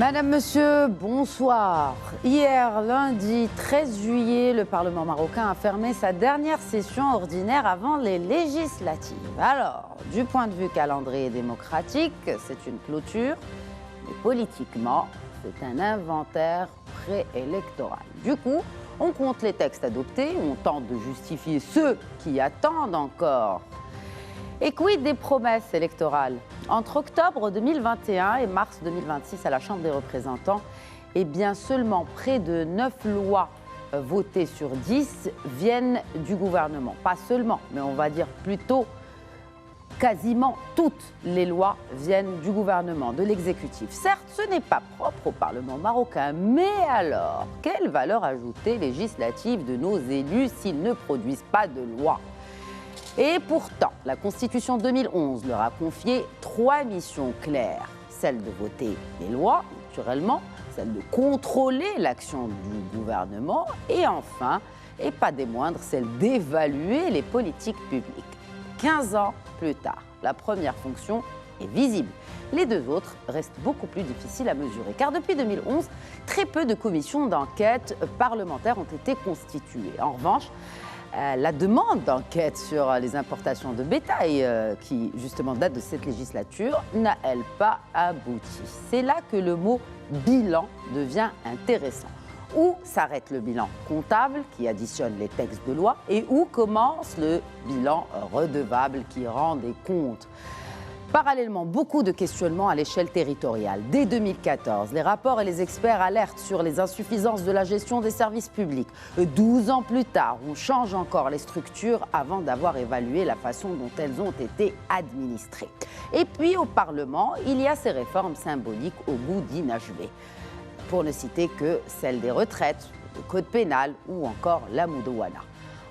Madame, Monsieur, bonsoir. Hier, lundi 13 juillet, le Parlement marocain a fermé sa dernière session ordinaire avant les législatives. Alors, du point de vue calendrier démocratique, c'est une clôture, mais politiquement, c'est un inventaire préélectoral. Du coup, on compte les textes adoptés, on tente de justifier ceux qui attendent encore. Et quid des promesses électorales? Entre octobre 2021 et mars 2026 à la Chambre des représentants, eh bien seulement près de 9 lois votées sur 10 viennent du gouvernement. Pas seulement, mais on va dire plutôt quasiment toutes les lois viennent du gouvernement, de l'exécutif. Certes, ce n'est pas propre au Parlement marocain, mais alors, quelle valeur ajoutée législative de nos élus s'ils ne produisent pas de loi? Et pourtant, la Constitution 2011 leur a confié 3 missions claires. Celle de voter les lois, naturellement, celle de contrôler l'action du gouvernement et enfin, et pas des moindres, celle d'évaluer les politiques publiques. 15 ans plus tard, la première fonction est visible. Les deux autres restent beaucoup plus difficiles à mesurer, car depuis 2011, très peu de commissions d'enquête parlementaires ont été constituées. En revanche, la demande d'enquête sur les importations de bétail, qui justement date de cette législature, n'a, elle, pas abouti. C'est là que le mot bilan devient intéressant. Où s'arrête le bilan comptable qui additionne les textes de loi et où commence le bilan redevable qui rend des comptes? Parallèlement, beaucoup de questionnements à l'échelle territoriale. Dès 2014, les rapports et les experts alertent sur les insuffisances de la gestion des services publics. 12 ans plus tard, on change encore les structures avant d'avoir évalué la façon dont elles ont été administrées. Et puis au Parlement, il y a ces réformes symboliques au goût d'inachevé. Pour ne citer que celle des retraites, le code pénal ou encore la Moudouana.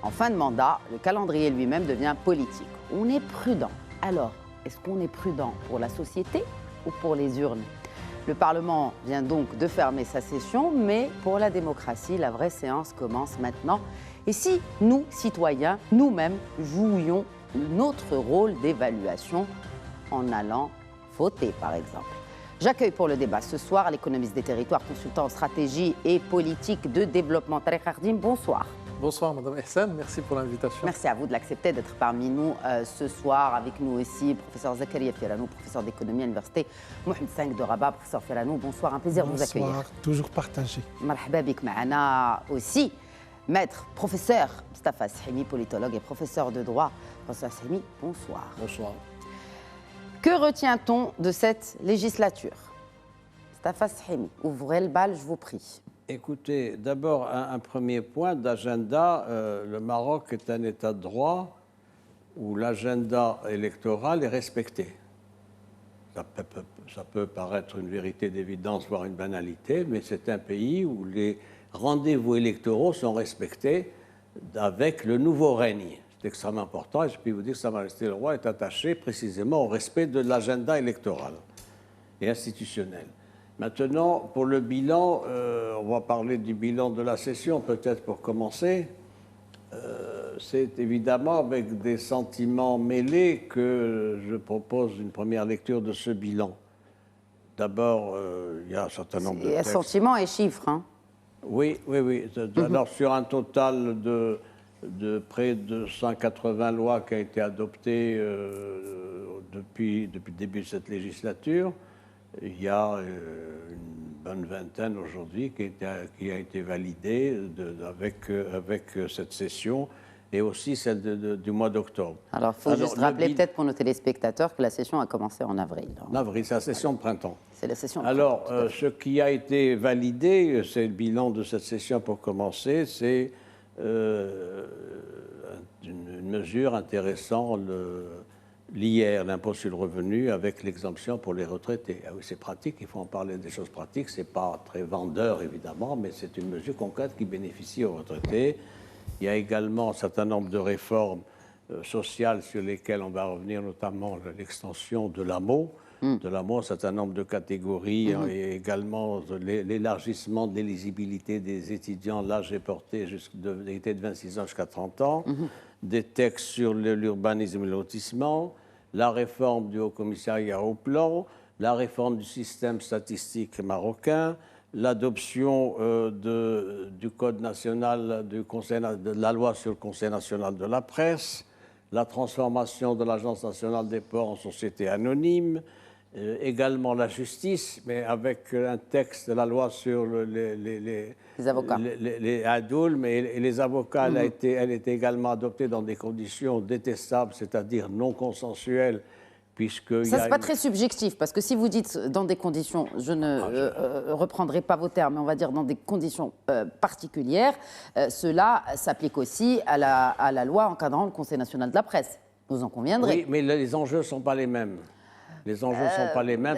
En fin de mandat, le calendrier lui-même devient politique. On est prudent. Alors, est-ce qu'on est prudent pour la société ou pour les urnes? Le Parlement vient donc de fermer sa session, mais pour la démocratie, la vraie séance commence maintenant. Et si nous, citoyens, nous-mêmes, jouions notre rôle d'évaluation en allant voter, par exemple? J'accueille pour le débat ce soir l'économiste des territoires, consultant en stratégie et politique de développement. Tariq Hardim, bonsoir. Bonsoir Madame Ehsan, merci pour l'invitation. Merci à vous de l'accepter, d'être parmi nous ce soir. Avec nous aussi, professeur Zakaria Firanou, professeur d'économie à l'université Mohamed V de Rabat. Professeur Firanou, bonsoir, un plaisir de vous accueillir. Bonsoir, toujours partagé. Marhaba bik ma'ana aussi, maître, professeur Mustafa Shemi, politologue et professeur de droit. Professeur Shemi, bonsoir. Bonsoir. Que retient-on de cette législature? Mustafa Shemi, ouvrez le bal, je vous prie. Écoutez, d'abord, un premier point d'agenda. Le Maroc est un État de droit où l'agenda électoral est respecté. Ça peut paraître une vérité d'évidence, voire une banalité, mais c'est un pays où les rendez-vous électoraux sont respectés avec le nouveau règne. C'est extrêmement important et je peux vous dire que Sa Majesté le Roi est attaché précisément au respect de l'agenda électoral et institutionnel. Maintenant, pour le bilan, on va parler du bilan de la session, peut-être pour commencer. C'est évidemment avec des sentiments mêlés que je propose une première lecture de ce bilan. D'abord, il y a un certain nombre de textes. Sentiments et chiffres, hein? Oui. Alors, sur un total de près de 180 lois qui ont été adoptées depuis le début de cette législature, il y a une bonne vingtaine aujourd'hui qui a été validée avec cette session et aussi celle du mois d'octobre. Alors, il faut juste rappeler peut-être pour nos téléspectateurs que la session a commencé en avril. En avril, c'est la session de printemps. C'est la session de Alors, printemps. ce qui a été validé, c'est le bilan de cette session pour commencer, c'est une mesure intéressante, l'IR, l'impôt sur le revenu, avec l'exemption pour les retraités. Ah oui, c'est pratique, il faut en parler des choses pratiques. Ce n'est pas très vendeur, évidemment, mais c'est une mesure concrète qui bénéficie aux retraités. Il y a également un certain nombre de réformes sociales sur lesquelles on va revenir, notamment l'extension de l'AMO. De l'AMO, un certain nombre de catégories, et également l'élargissement de l'éligibilité des étudiants. L'âge est porté de 26 ans jusqu'à 30 ans. Des textes sur l'urbanisme et le lotissement, la réforme du Haut Commissariat au plan, la réforme du système statistique marocain, l'adoption du Code national, de la loi sur le Conseil national de la presse, la transformation de l'Agence nationale des ports en société anonyme, également la justice, mais avec un texte de la loi sur les avocats. Les adoulmes et les avocats, elle était également adoptée dans des conditions détestables, c'est-à-dire non consensuelles. Ça, c'est pas très subjectif, parce que si vous dites dans des conditions, je ne reprendrai pas vos termes, mais on va dire dans des conditions particulières, cela s'applique aussi à la loi encadrant le Conseil national de la presse. Vous en conviendrez. Oui, mais les enjeux ne sont pas les mêmes. Les enjeux ne sont pas les mêmes.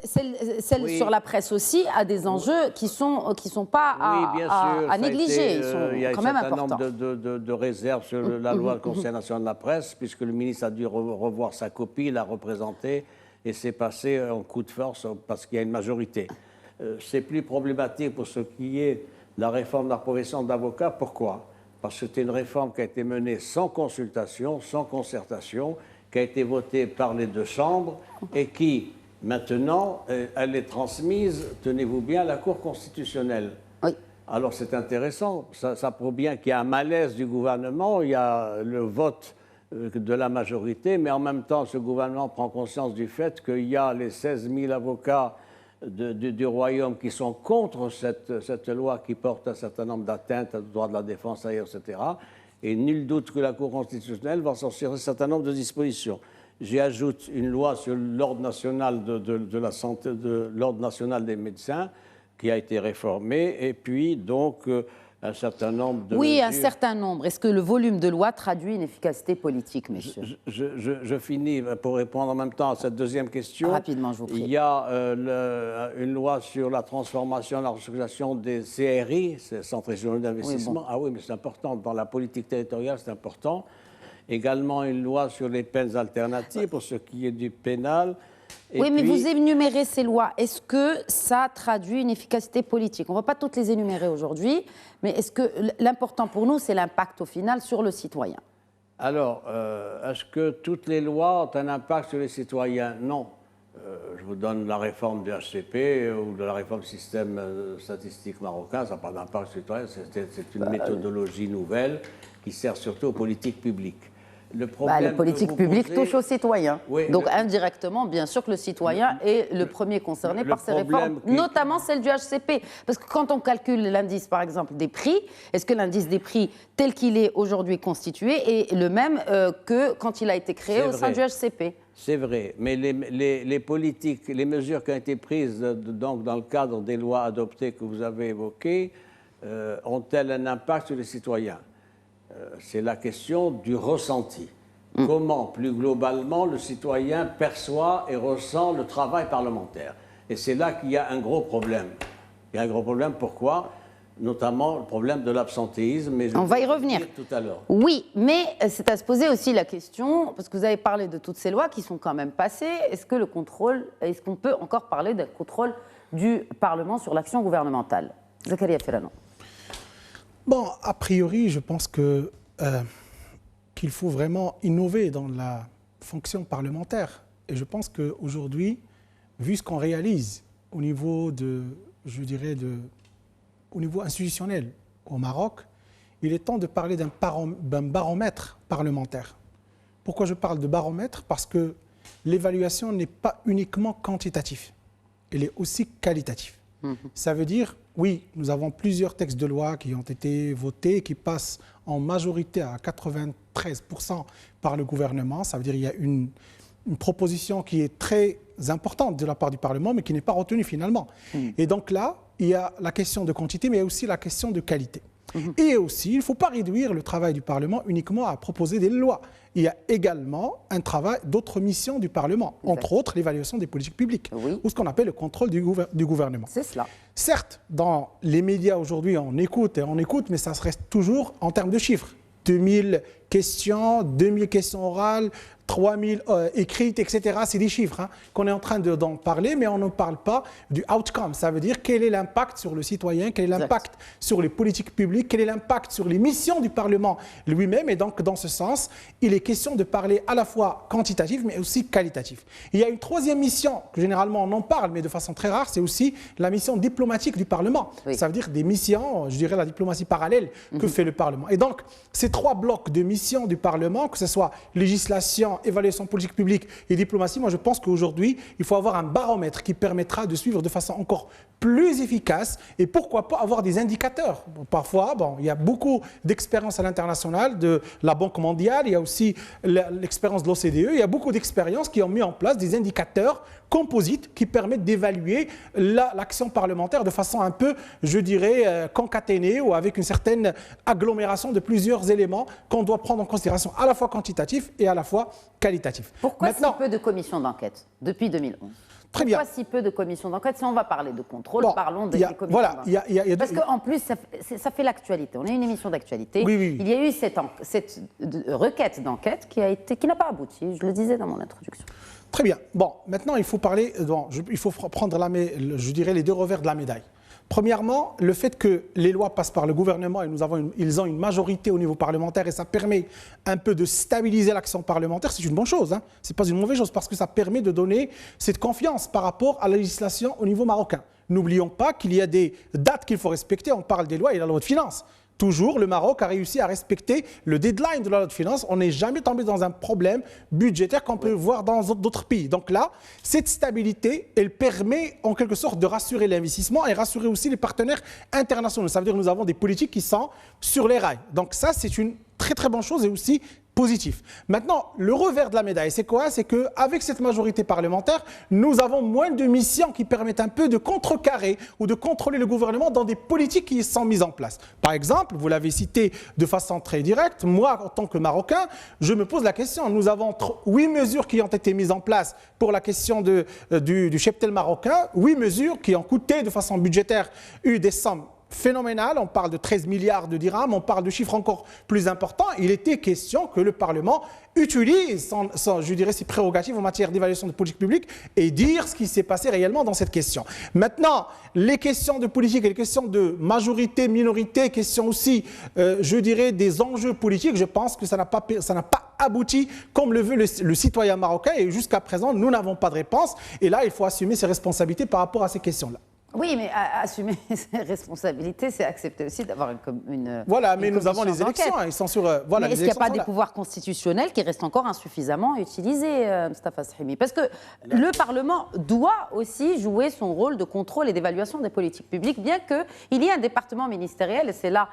Celle sur la presse aussi a des enjeux qui sont pas à négliger. Ils sont quand même importants. Il y a un certain nombre de réserves sur la loi du Conseil national de la presse, puisque le ministre a dû revoir sa copie, la représenter, et c'est passé en coup de force parce qu'il y a une majorité. C'est plus problématique pour ce qui est de la réforme de la profession d'avocat. Pourquoi? Parce que c'était une réforme qui a été menée sans consultation, sans concertation, qui a été votée par les deux chambres et qui, maintenant, elle est transmise, tenez-vous bien, à la Cour constitutionnelle. Oui. Alors c'est intéressant, ça prouve bien qu'il y a un malaise du gouvernement, il y a le vote de la majorité, mais en même temps, ce gouvernement prend conscience du fait qu'il y a les 16 000 avocats du Royaume qui sont contre cette loi qui porte un certain nombre d'atteintes au droit de la défense ailleurs, etc., et nul doute que la Cour constitutionnelle va sortir un certain nombre de dispositions. J'y ajoute une loi sur l'ordre national de la santé, de l'ordre national des médecins, qui a été réformée, et puis donc un certain nombre de mesures. Un certain nombre. Est-ce que le volume de loi traduit une efficacité politique, monsieur? Je finis pour répondre en même temps à cette deuxième question. Rapidement, je vous prie. Il y a une loi sur la transformation, la restructuration des CRI, ces centres régionaux d'investissement. Ah oui, mais c'est important. Dans la politique territoriale, c'est important. Également une loi sur les peines alternatives pour ce qui est du pénal. Mais vous énumérez ces lois. Est-ce que ça traduit une efficacité politique? On ne va pas toutes les énumérer aujourd'hui, mais est-ce que l'important pour nous, c'est l'impact au final sur le citoyen? Alors, est-ce que toutes les lois ont un impact sur les citoyens? Non. Je vous donne la réforme du HCP ou de la réforme du système statistique marocain, ça n'a pas d'impact sur les citoyens, c'est une méthodologie nouvelle qui sert surtout aux politiques publiques. La politique publique touche aux citoyens. Oui, donc indirectement, bien sûr que le citoyen est le premier concerné par ces réformes, notamment celle du HCP. Parce que quand on calcule l'indice, par exemple, des prix, est-ce que l'indice des prix tel qu'il est aujourd'hui constitué est le même que quand il a été créé au sein du HCP? C'est vrai, mais les politiques, les mesures qui ont été prises donc, dans le cadre des lois adoptées que vous avez évoquées, ont-elles un impact sur les citoyens? C'est la question du ressenti. Comment, plus globalement, le citoyen perçoit et ressent le travail parlementaire. Et c'est là qu'il y a un gros problème. Il y a un gros problème, pourquoi? Notamment le problème de l'absentéisme. On va y revenir tout à l'heure. Oui, mais c'est à se poser aussi la question, parce que vous avez parlé de toutes ces lois qui sont quand même passées. Est-ce qu'on peut encore parler d'un contrôle du Parlement sur l'action gouvernementale? Zakaria Ferrano. Bon, a priori, je pense qu'il faut vraiment innover dans la fonction parlementaire. Et je pense qu'aujourd'hui, vu ce qu'on réalise au niveau au niveau institutionnel au Maroc, il est temps de parler d'un baromètre parlementaire. Pourquoi je parle de baromètre? Parce que l'évaluation n'est pas uniquement quantitative, elle est aussi qualitative. Ça veut dire, oui, nous avons plusieurs textes de loi qui ont été votés, qui passent en majorité à 93% par le gouvernement. Ça veut dire qu'il y a une proposition qui est très importante de la part du Parlement, mais qui n'est pas retenue finalement. Et donc là, il y a la question de quantité, mais aussi la question de qualité. Et aussi, il ne faut pas réduire le travail du Parlement uniquement à proposer des lois. Il y a également un travail d'autres missions du Parlement, entre autres l'évaluation des politiques publiques, ou ce qu'on appelle le contrôle du gouvernement. C'est cela. Certes, dans les médias aujourd'hui, on écoute, mais ça se reste toujours en termes de chiffres. 2000 questions orales, 3000 écrites, etc. C'est des chiffres qu'on est en train d'en parler, mais on ne parle pas du outcome. Ça veut dire quel est l'impact sur le citoyen, quel est l'impact sur les politiques publiques, quel est l'impact sur les missions du Parlement lui-même. Et donc, dans ce sens, il est question de parler à la fois quantitatif, mais aussi qualitatif. Il y a une troisième mission, que généralement on en parle, mais de façon très rare, c'est aussi la mission diplomatique du Parlement. Oui. Ça veut dire des missions, je dirais la diplomatie parallèle que fait le Parlement. Et donc, ces trois blocs de missions du Parlement, que ce soit législation, évaluation politique publique et diplomatie, moi je pense qu'aujourd'hui, il faut avoir un baromètre qui permettra de suivre de façon encore plus efficace et pourquoi pas avoir des indicateurs. Parfois, il y a beaucoup d'expériences à l'international, de la Banque mondiale, il y a aussi l'expérience de l'OCDE, il y a beaucoup d'expériences qui ont mis en place des indicateurs composites qui permettent d'évaluer l'action parlementaire de façon un peu, je dirais, concaténée ou avec une certaine agglomération de plusieurs éléments qu'on doit prendre en considération à la fois quantitatif et à la fois qualitatif. Pourquoi si peu de commissions d'enquête depuis 2011 ? Très bien. Pourquoi si peu de commissions d'enquête? Si on va parler de contrôle, parlons des commissions d'enquête. Parce qu'en plus, ça fait l'actualité. On est une émission d'actualité. Oui. Il y a eu cette requête d'enquête qui n'a pas abouti. Je le disais dans mon introduction. Très bien. Maintenant, il faut parler. Il faut prendre, je dirais, les deux revers de la médaille. Premièrement, le fait que les lois passent par le gouvernement et ils ont une majorité au niveau parlementaire et ça permet un peu de stabiliser l'action parlementaire, c'est une bonne chose. Ce n'est pas une mauvaise chose parce que ça permet de donner cette confiance par rapport à la législation au niveau marocain. N'oublions pas qu'il y a des dates qu'il faut respecter. On parle des lois et de la loi de finances. Toujours, le Maroc a réussi à respecter le deadline de la loi de finances. On n'est jamais tombé dans un problème budgétaire qu'on peut voir dans d'autres pays. Donc là, cette stabilité, elle permet en quelque sorte de rassurer l'investissement et rassurer aussi les partenaires internationaux. Ça veut dire que nous avons des politiques qui sont sur les rails. Donc ça, c'est une très très bonne chose et aussi positif. Maintenant, le revers de la médaille, c'est quoi? C'est qu'avec cette majorité parlementaire, nous avons moins de missions qui permettent un peu de contrecarrer ou de contrôler le gouvernement dans des politiques qui sont mises en place. Par exemple, vous l'avez cité de façon très directe, moi, en tant que Marocain, je me pose la question. Nous avons 8 mesures qui ont été mises en place pour la question du cheptel marocain, 8 mesures qui ont coûté de façon budgétaire des sommes phénoménal, on parle de 13 milliards de dirhams, on parle de chiffres encore plus importants. Il était question que le Parlement utilise je dirais, ses prérogatives en matière d'évaluation de politique publique et dire ce qui s'est passé réellement dans cette question. Maintenant, les questions de politique et les questions de majorité, minorité, questions aussi, je dirais, des enjeux politiques, je pense que ça n'a pas abouti comme le veut le citoyen marocain et jusqu'à présent, nous n'avons pas de réponse. Et là, il faut assumer ses responsabilités par rapport à ces questions-là. Oui, mais assumer ses responsabilités, c'est accepter aussi d'avoir une Voilà, mais nous avons les élections, ils sont sur... mais est-ce qu'il n'y a pas des pouvoirs constitutionnels qui restent encore insuffisamment utilisés, Mostafa Sahimi? Parce que le Parlement doit aussi jouer son rôle de contrôle et d'évaluation des politiques publiques, bien qu'il y ait un département ministériel, et c'est là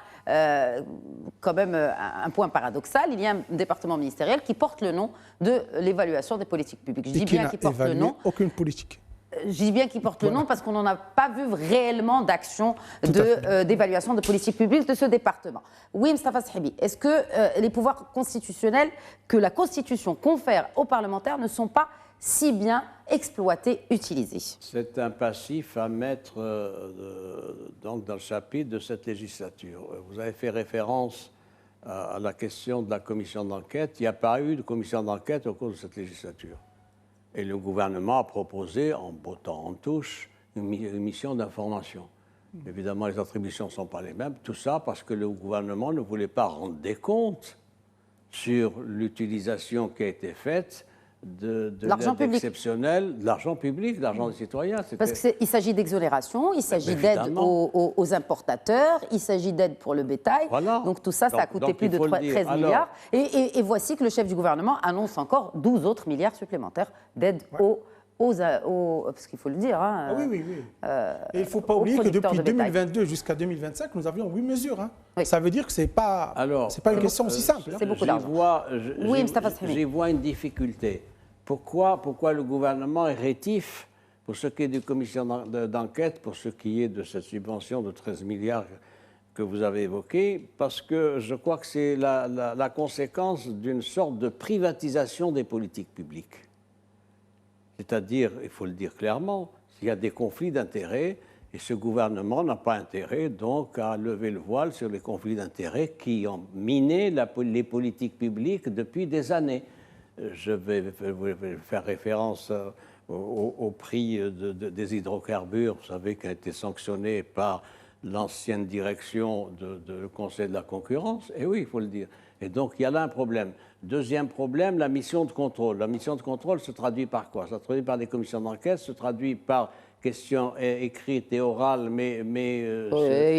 quand même un point paradoxal, il y a un département ministériel qui porte le nom de l'évaluation des politiques publiques. Je dis bien qu'il porte le nom. Aucune politique. Je dis bien qu'il porte le nom parce qu'on n'en a pas vu réellement d'action d'évaluation de politique publique de ce département. Oui, Mostafa Sahimi, est-ce que les pouvoirs constitutionnels que la Constitution confère aux parlementaires ne sont pas si bien exploités, utilisés? C'est un passif à mettre donc dans le chapitre de cette législature. Vous avez fait référence à la question de la commission d'enquête. Il n'y a pas eu de commission d'enquête au cours de cette législature. Et le gouvernement a proposé, en bottant en touche, une mission d'information. Évidemment, les attributions ne sont pas les mêmes. Tout ça parce que le gouvernement ne voulait pas rendre des comptes sur l'utilisation qui a été faite de l'aide exceptionnelle, de l'argent public, de l'argent des citoyens. Parce qu'il s'agit d'exonération, il s'agit d'aide aux importateurs, il s'agit d'aide pour le bétail. Voilà. Donc tout ça, ça a coûté plus de 13 milliards. Et voici que le chef du gouvernement annonce encore 12 autres milliards supplémentaires d'aide parce qu'il faut le dire. Oui. Et il ne faut pas oublier que depuis 2022 jusqu'à 2025, nous avions 8 mesures. Oui. Ça veut dire que ce n'est pas une question aussi simple. C'est beaucoup d'argent. J'y vois une difficulté. Pourquoi le gouvernement est rétif pour ce qui est des commissions d'enquête, pour ce qui est de cette subvention de 13 milliards que vous avez évoquée? Parce que je crois que c'est la conséquence d'une sorte de privatisation des politiques publiques. C'est-à-dire, il faut le dire clairement, il y a des conflits d'intérêts et ce gouvernement n'a pas intérêt donc à lever le voile sur les conflits d'intérêts qui ont miné les politiques publiques depuis des années. Je vais faire référence au prix des hydrocarbures, vous savez, qui a été sanctionné par l'ancienne direction du Conseil de la concurrence. Et oui, il faut le dire. Et donc, il y a là un problème. Deuxième problème, la mission de contrôle. La mission de contrôle se traduit par quoi? Ça se traduit par des commissions d'enquête, se traduit par questions écrites et orales, et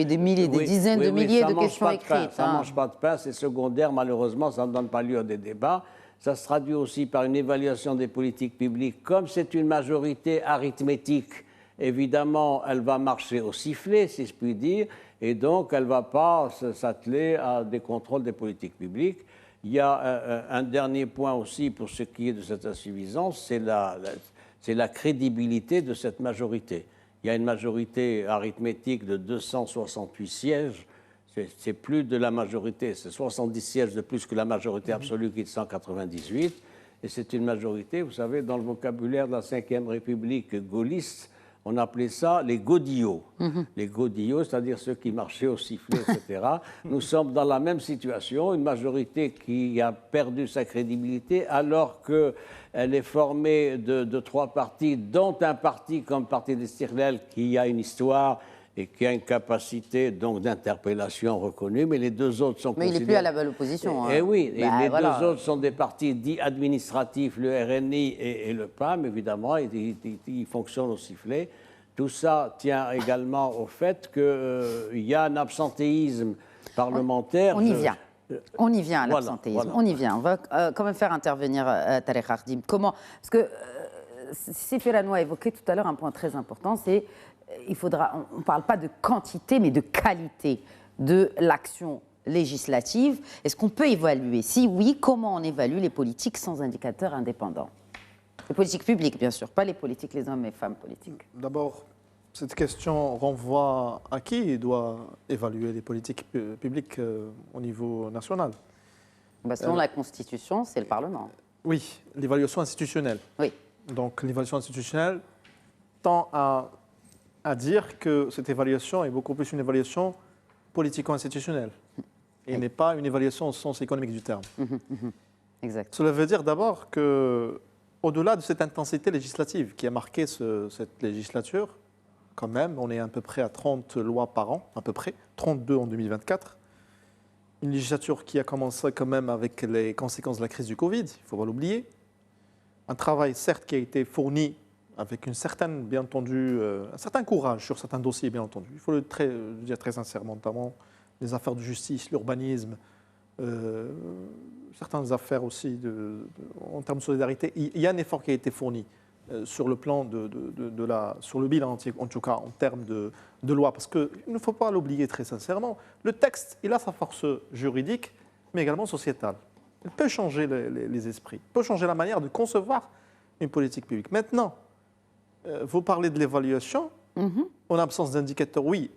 des milliers, des dizaines de milliers de questions écrites. Ça ne mange pas de pain, c'est secondaire, malheureusement, ça ne donne pas lieu à des débats. Ça se traduit aussi par une évaluation des politiques publiques. Comme c'est une majorité arithmétique, évidemment, elle va marcher au sifflet, si je puis dire, et donc elle ne va pas s'atteler à des contrôles des politiques publiques. Il y a un dernier point aussi pour ce qui est de cette insuffisance, c'est la crédibilité de cette majorité. Il y a une majorité arithmétique de 268 sièges, c'est plus de la majorité, c'est 70 sièges de plus que la majorité absolue qui est de 198, et c'est une majorité, vous savez, dans le vocabulaire de la Ve République gaulliste, on appelait ça les godillots. Les godillots, c'est-à-dire ceux qui marchaient au sifflet, etc. Nous sommes dans la même situation, une majorité qui a perdu sa crédibilité alors qu'elle est formée de 3 partis, dont un parti comme le Parti d'Istiqlal qui a une histoire et qui a une capacité donc d'interpellation reconnue, mais les deux autres sont Mais il n'est plus à la belle opposition. Et oui, et les deux autres sont des partis dits administratifs, le RNI et le PAM, évidemment, ils fonctionnent au sifflet. Tout ça tient également au fait qu'il y a un absentéisme parlementaire. On y vient. On y vient à l'absentéisme. Voilà. On y vient. On va quand même faire intervenir Tariq Hardim. Comment? Parce que Seyfi El Hannou a évoqué tout à l'heure un point très important, c'est on ne parle pas de quantité, mais de qualité de l'action législative. Est-ce qu'on peut évaluer? Si oui, comment on évalue les politiques sans indicateurs indépendants? Les politiques publiques, bien sûr, pas les politiques, les hommes et femmes politiques. D'abord, cette question renvoie à qui doit évaluer les politiques publiques au niveau national? Selon la Constitution, c'est le Parlement. Oui, l'évaluation institutionnelle. Oui. Donc l'évaluation institutionnelle tend à dire que cette évaluation est beaucoup plus une évaluation politico-institutionnelle et n'est pas une évaluation au sens économique du terme. Exact. Cela veut dire d'abord que, au-delà de cette intensité législative qui a marqué cette législature, quand même, on est à peu près à 30 lois par an, à peu près, 32 en 2024. Une législature qui a commencé quand même avec les conséquences de la crise du Covid, il ne faut pas l'oublier. Un travail, certes, qui a été fourni avec une certaine, bien entendu, un certain courage sur certains dossiers, bien entendu. Il faut le dire très sincèrement, notamment les affaires de justice, l'urbanisme, certaines affaires aussi en termes de solidarité. Il y a un effort qui a été fourni sur le plan sur le bilan entier, en tout cas en termes de loi, parce qu'il ne faut pas l'oublier très sincèrement. Le texte, il a sa force juridique, mais également sociétale. Il peut changer les esprits, il peut changer la manière de concevoir une politique publique. Maintenant, vous parlez de l'évaluation. En absence d'indicateurs, oui,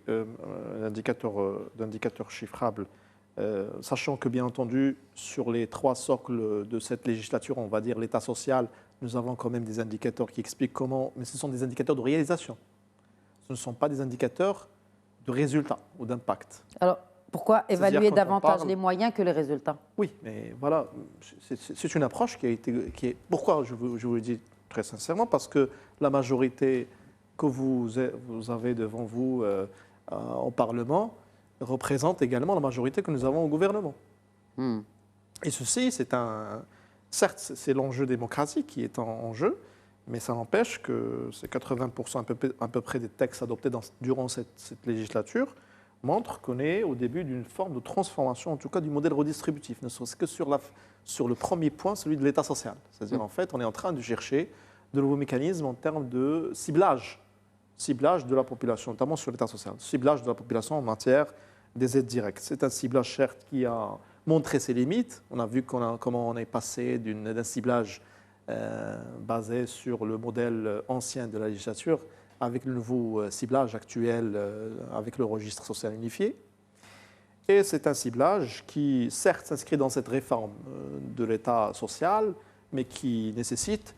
d'indicateurs chiffrables, sachant que, bien entendu, sur les 3 socles de cette législature, on va dire l'État social, nous avons quand même des indicateurs qui expliquent comment, mais ce sont des indicateurs de réalisation. Ce ne sont pas des indicateurs de résultats ou d'impact. Alors, pourquoi évaluer davantage les moyens que les résultats? Oui, mais voilà, c'est une approche qui est... Pourquoi je vous le dis très sincèrement? Parce que la majorité que vous avez devant vous au Parlement représente également la majorité que nous avons au gouvernement. Et ceci, certes, c'est l'enjeu démocratique qui est en jeu, mais ça n'empêche que ces 80% à peu près des textes adoptés durant cette législature montrent qu'on est au début d'une forme de transformation, en tout cas du modèle redistributif, ne serait-ce que sur le premier point, celui de l'État social. C'est-à-dire, en fait, on est en train de chercher de nouveaux mécanismes en termes de ciblage de la population, notamment sur l'État social, ciblage de la population en matière des aides directes. C'est un ciblage, certes, qui a montré ses limites. On a vu comment on est passé d'un ciblage basé sur le modèle ancien de la législature avec le nouveau ciblage actuel avec le registre social unifié. Et c'est un ciblage qui, certes, s'inscrit dans cette réforme de l'État social, mais qui nécessite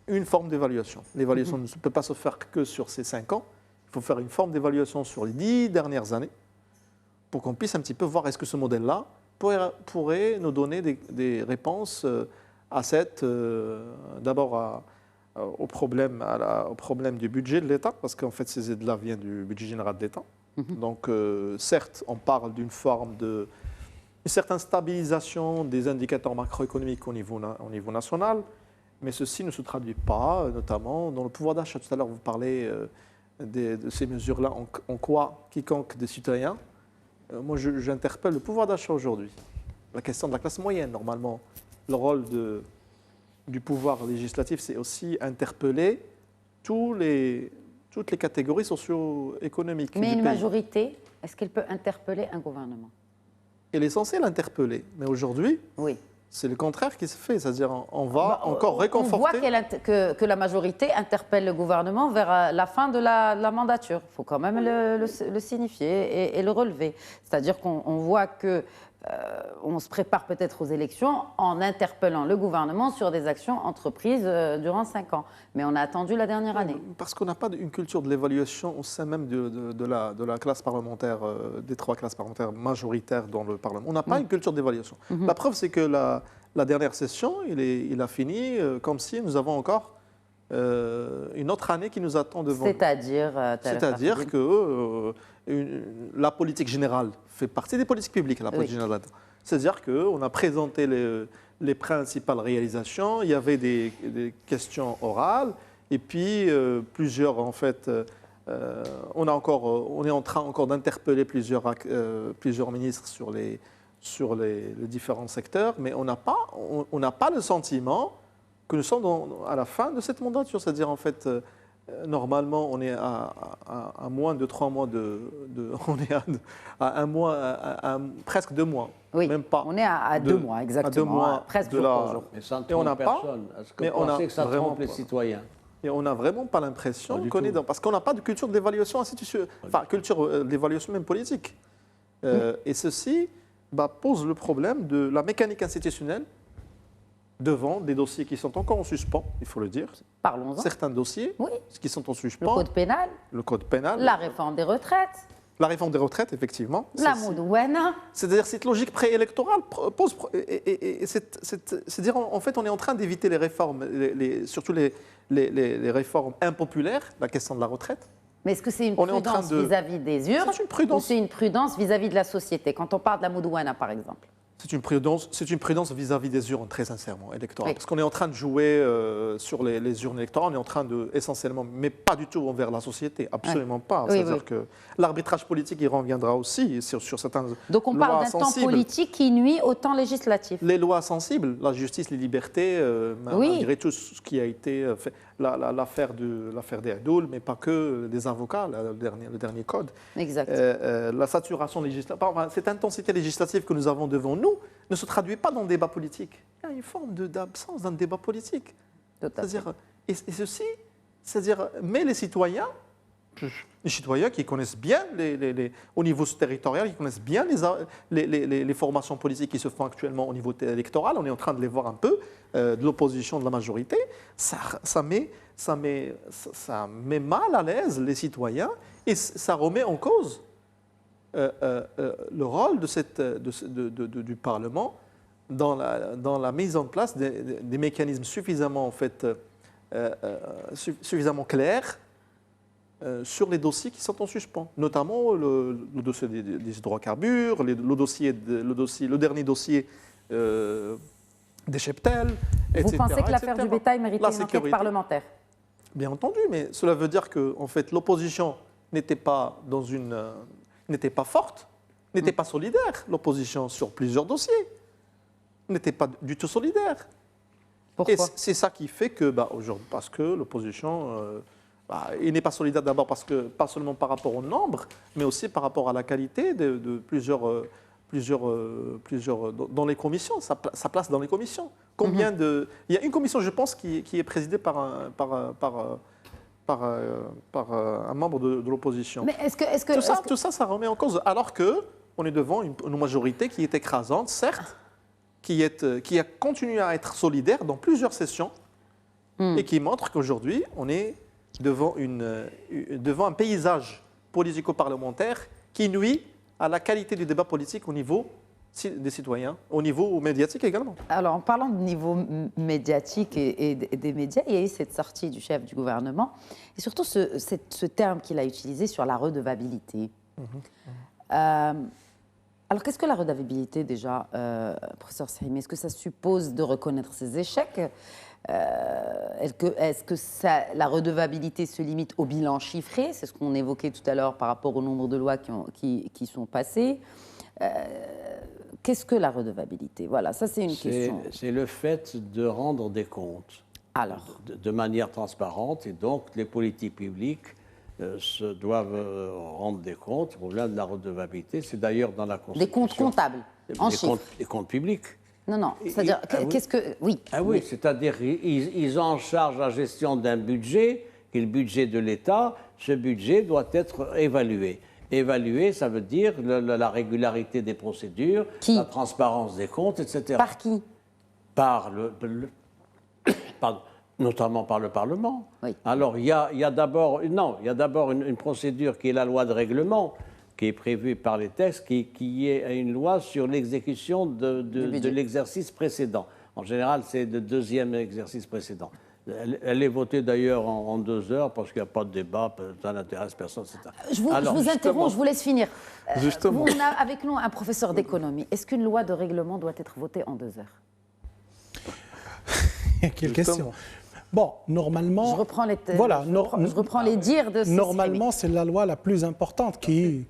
une forme d'évaluation. L'évaluation ne peut pas se faire que sur ces 5 ans. Il faut faire une forme d'évaluation sur les 10 dernières années pour qu'on puisse un petit peu voir est-ce que ce modèle-là pourrait nous donner des réponses à d'abord au problème du budget de l'État, parce qu'en fait ces aides-là viennent du budget général de l'État. Donc certes, on parle d'une certaine stabilisation des indicateurs macroéconomiques au niveau national, mais ceci ne se traduit pas, notamment dans le pouvoir d'achat. Tout à l'heure, vous parlez de ces mesures-là, en quoi quiconque des citoyens. Moi, j'interpelle le pouvoir d'achat aujourd'hui. La question de la classe moyenne, normalement, le rôle du pouvoir législatif, c'est aussi interpeller toutes les catégories socio-économiques. Mais du une pays. majorité, est-ce qu'elle peut interpeller un gouvernement? Elle est censée l'interpeller, mais aujourd'hui, Oui. c'est le contraire qui se fait. C'est-à-dire, on va encore réconforter. On voit que la majorité interpelle le gouvernement vers la fin de la mandature. Il faut quand même le signifier et le relever. C'est-à-dire qu'on voit que on se prépare peut-être aux élections en interpellant le gouvernement sur des actions entreprises durant 5 ans. Mais on a attendu la dernière année. Parce qu'on n'a pas une culture de l'évaluation au sein même de la classe parlementaire, des 3 classes parlementaires majoritaires dans le Parlement. On n'a pas une culture d'évaluation. La preuve, c'est que la dernière session, il a fini comme si nous avons encore une autre année qui nous attend devant. C'est-à-dire que la politique générale fait partie des politiques publiques, la politique générale. C'est-à-dire qu'on a présenté les principales réalisations, il y avait des questions orales, et puis plusieurs, en fait, on est en train encore d'interpeller plusieurs ministres sur les différents secteurs, mais on n'a pas le sentiment que nous sommes à la fin de cette mandature. C'est-à-dire, en fait, normalement, on est à moins de 3 mois on est à un mois, presque 2 mois. Oui, même pas. On est à 2 mois, exactement. À 2 mois presque jour pour Mais ça ne trompe personne. Est-ce que vous pensez que ça trompe les citoyens? Et on n'a vraiment pas l'impression qu'on est dans... Parce qu'on n'a pas de culture d'évaluation institutionnelle, enfin, culture d'évaluation même politique. Et ceci pose le problème de la mécanique institutionnelle devant des dossiers qui sont encore en suspens, il faut le dire. Parlons-en. Certains dossiers qui sont en suspens. Le code pénal. La réforme des retraites. La réforme des retraites, effectivement. La Moudouena. C'est-à-dire cette logique préélectorale pose... C'est-à-dire, en fait, on est en train d'éviter les réformes, surtout les réformes impopulaires, la question de la retraite. Mais est-ce que c'est une prudence vis-à-vis des urnes ou c'est une prudence vis-à-vis de la société, quand on parle de la Moudouena, par exemple? C'est une prudence vis-à-vis des urnes, très sincèrement, électorales. Parce qu'on est en train de jouer sur les urnes électorales, on est en train de, essentiellement, mais pas du tout envers la société, absolument pas. C'est-à-dire que l'arbitrage politique, il reviendra aussi sur certaines lois. Donc on parle d'un temps politique qui nuit au temps législatif. Les lois sensibles, la justice, les libertés, malgré tout ce qui a été fait, l'affaire des Erdoul, mais pas que, des avocats, le dernier code. Exact. La saturation législative, cette intensité législative que nous avons devant nous ne se traduit pas dans le débat politique. Il y a une forme d'absence d'un débat politique. C'est-à-dire, et ceci, c'est-à-dire, mais les citoyens qui connaissent bien, au niveau territorial, qui connaissent bien les formations politiques qui se font actuellement au niveau électoral, on est en train de les voir un peu, de l'opposition, de la majorité, ça met mal à l'aise les citoyens et ça remet en cause le rôle du Parlement dans la mise en place des mécanismes suffisamment, en fait, suffisamment clairs sur les dossiers qui sont en suspens, notamment le dossier des hydrocarbures, le dernier dossier des cheptels, etc. Vous pensez que l'affaire du bétail méritait une enquête parlementaire? Bien entendu, mais cela veut dire que, en fait, l'opposition n'était pas forte, n'était pas solidaire. L'opposition sur plusieurs dossiers n'était pas du tout solidaire. Pourquoi? Et c'est ça qui fait que, aujourd'hui, parce que l'opposition, il n'est pas solidaire d'abord parce que, pas seulement par rapport au nombre, mais aussi par rapport à la qualité de plusieurs dans les commissions, sa place dans les commissions. Il y a une commission, je pense, qui est présidée par un membre de l'opposition. Mais tout ça, ça remet en cause. Alors qu'on est devant une majorité qui est écrasante, certes, qui a continué à être solidaire dans plusieurs sessions et qui montre qu'aujourd'hui, on est devant un paysage politico-parlementaire qui nuit à la qualité du débat politique au niveau des citoyens, au niveau médiatique également. Alors, en parlant de niveau médiatique et des médias, il y a eu cette sortie du chef du gouvernement et surtout ce terme qu'il a utilisé sur la redevabilité. Alors, qu'est-ce que la redevabilité déjà, professeur Sahimi? Est-ce que ça suppose de reconnaître ses échecs? Est-ce que la redevabilité se limite au bilan chiffré? C'est ce qu'on évoquait tout à l'heure par rapport au nombre de lois qui sont passées. Qu'est-ce que la redevabilité? Voilà, ça c'est une question. C'est le fait de rendre des comptes. Alors, de manière transparente, et donc les politiques publiques se doivent rendre des comptes. Le problème de la redevabilité, c'est d'ailleurs dans la Constitution. des comptes comptables, en chiffres. Des comptes publics. Non, c'est-à-dire, qu'est-ce que... Oui. Ah oui, c'est-à-dire ils ont en charge la gestion d'un budget, qui est le budget de l'État. Ce budget doit être évalué. Évaluer, ça veut dire la régularité des procédures, la transparence des comptes, etc. Par qui? Notamment par le Parlement. Oui. Alors, il y a d'abord une procédure qui est la loi de règlement, qui est prévue par les textes, qui est une loi sur l'exécution de l'exercice précédent. En général, c'est le deuxième exercice précédent. Elle est votée d'ailleurs en 2 heures parce qu'il n'y a pas de débat, ça n'intéresse personne, etc. Je vous interromps, je vous laisse finir. Justement. On a avec nous un professeur d'économie. Est-ce qu'une loi de règlement doit être votée en 2 heures? Quelle question. Bon, normalement... Je reprends les, voilà, je reprends les dires de... Normalement, c'est la loi la plus importante qui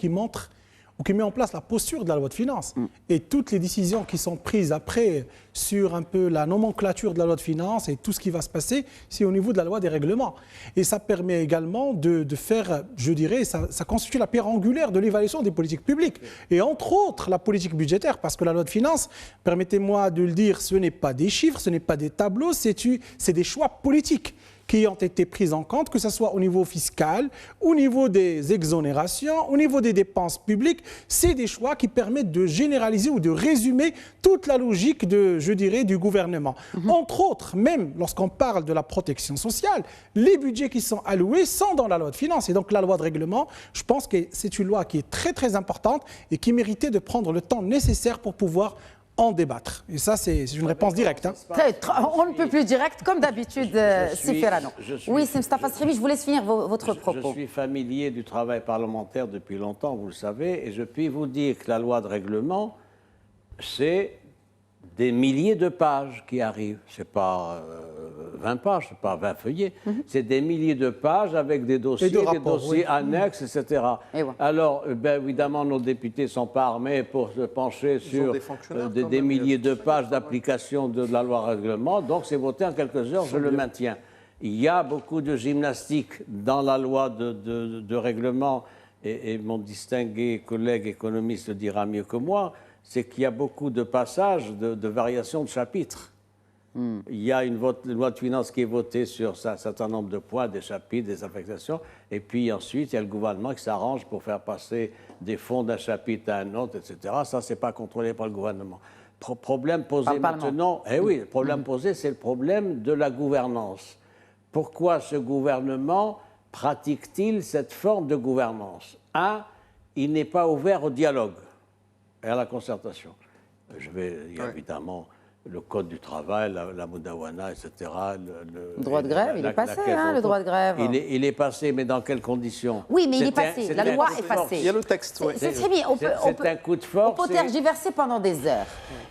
montre ou qui met en place la posture de la loi de finances. Et toutes les décisions qui sont prises après sur un peu la nomenclature de la loi de finances et tout ce qui va se passer, c'est au niveau de la loi des règlements. Et ça permet également de faire, je dirais, ça constitue la pierre angulaire de l'évaluation des politiques publiques. Et entre autres, la politique budgétaire, parce que la loi de finances, permettez-moi de le dire, ce n'est pas des chiffres, ce n'est pas des tableaux, c'est des choix politiques qui ont été prises en compte, que ce soit au niveau fiscal, au niveau des exonérations, au niveau des dépenses publiques. C'est des choix qui permettent de généraliser ou de résumer toute la logique, du gouvernement. Entre autres, même lorsqu'on parle de la protection sociale, les budgets qui sont alloués sont dans la loi de finances. Et donc la loi de règlement, je pense que c'est une loi qui est très très importante et qui méritait de prendre le temps nécessaire pour pouvoir en débattre. Et ça, c'est une réponse directe. Hein. On ne peut plus direct, comme d'habitude, Siferano. Oui, c'est Mustafa Srimi, je vous laisse finir votre propos. Je suis familier du travail parlementaire depuis longtemps, vous le savez, et je puis vous dire que la loi de règlement, c'est des milliers de pages qui arrivent. Ce n'est pas 20 pages, ce n'est pas 20 feuillets. C'est des milliers de pages avec des dossiers, annexes, etc. Voilà. Alors, évidemment, nos députés ne sont pas armés pour se pencher sur des milliers de pages d'application de la loi règlement. Donc, c'est voté en quelques heures, je le maintiens. Il y a beaucoup de gymnastique dans la loi de règlement, et mon distingué collègue économiste le dira mieux que moi, c'est qu'il y a beaucoup de passages de variations de chapitres. Il y a une loi de finances qui est votée sur un certain nombre de points, des chapitres, des affectations, et puis ensuite, il y a le gouvernement qui s'arrange pour faire passer des fonds d'un chapitre à un autre, etc. Ça, ce n'est pas contrôlé par le gouvernement. Problème posé maintenant, le problème posé, c'est le problème de la gouvernance. Pourquoi ce gouvernement pratique-t-il cette forme de gouvernance? Il n'est pas ouvert au dialogue et à la concertation. Il y a évidemment le code du travail, la Moudawana, etc. Le droit de grève, il est passé, le droit de grève. Il est passé, mais dans quelles conditions? Oui, mais il est passé, la loi est passée. Il y a le texte, oui. C'est très bien, c'est un coup de force. On peut tergiverser pendant des heures.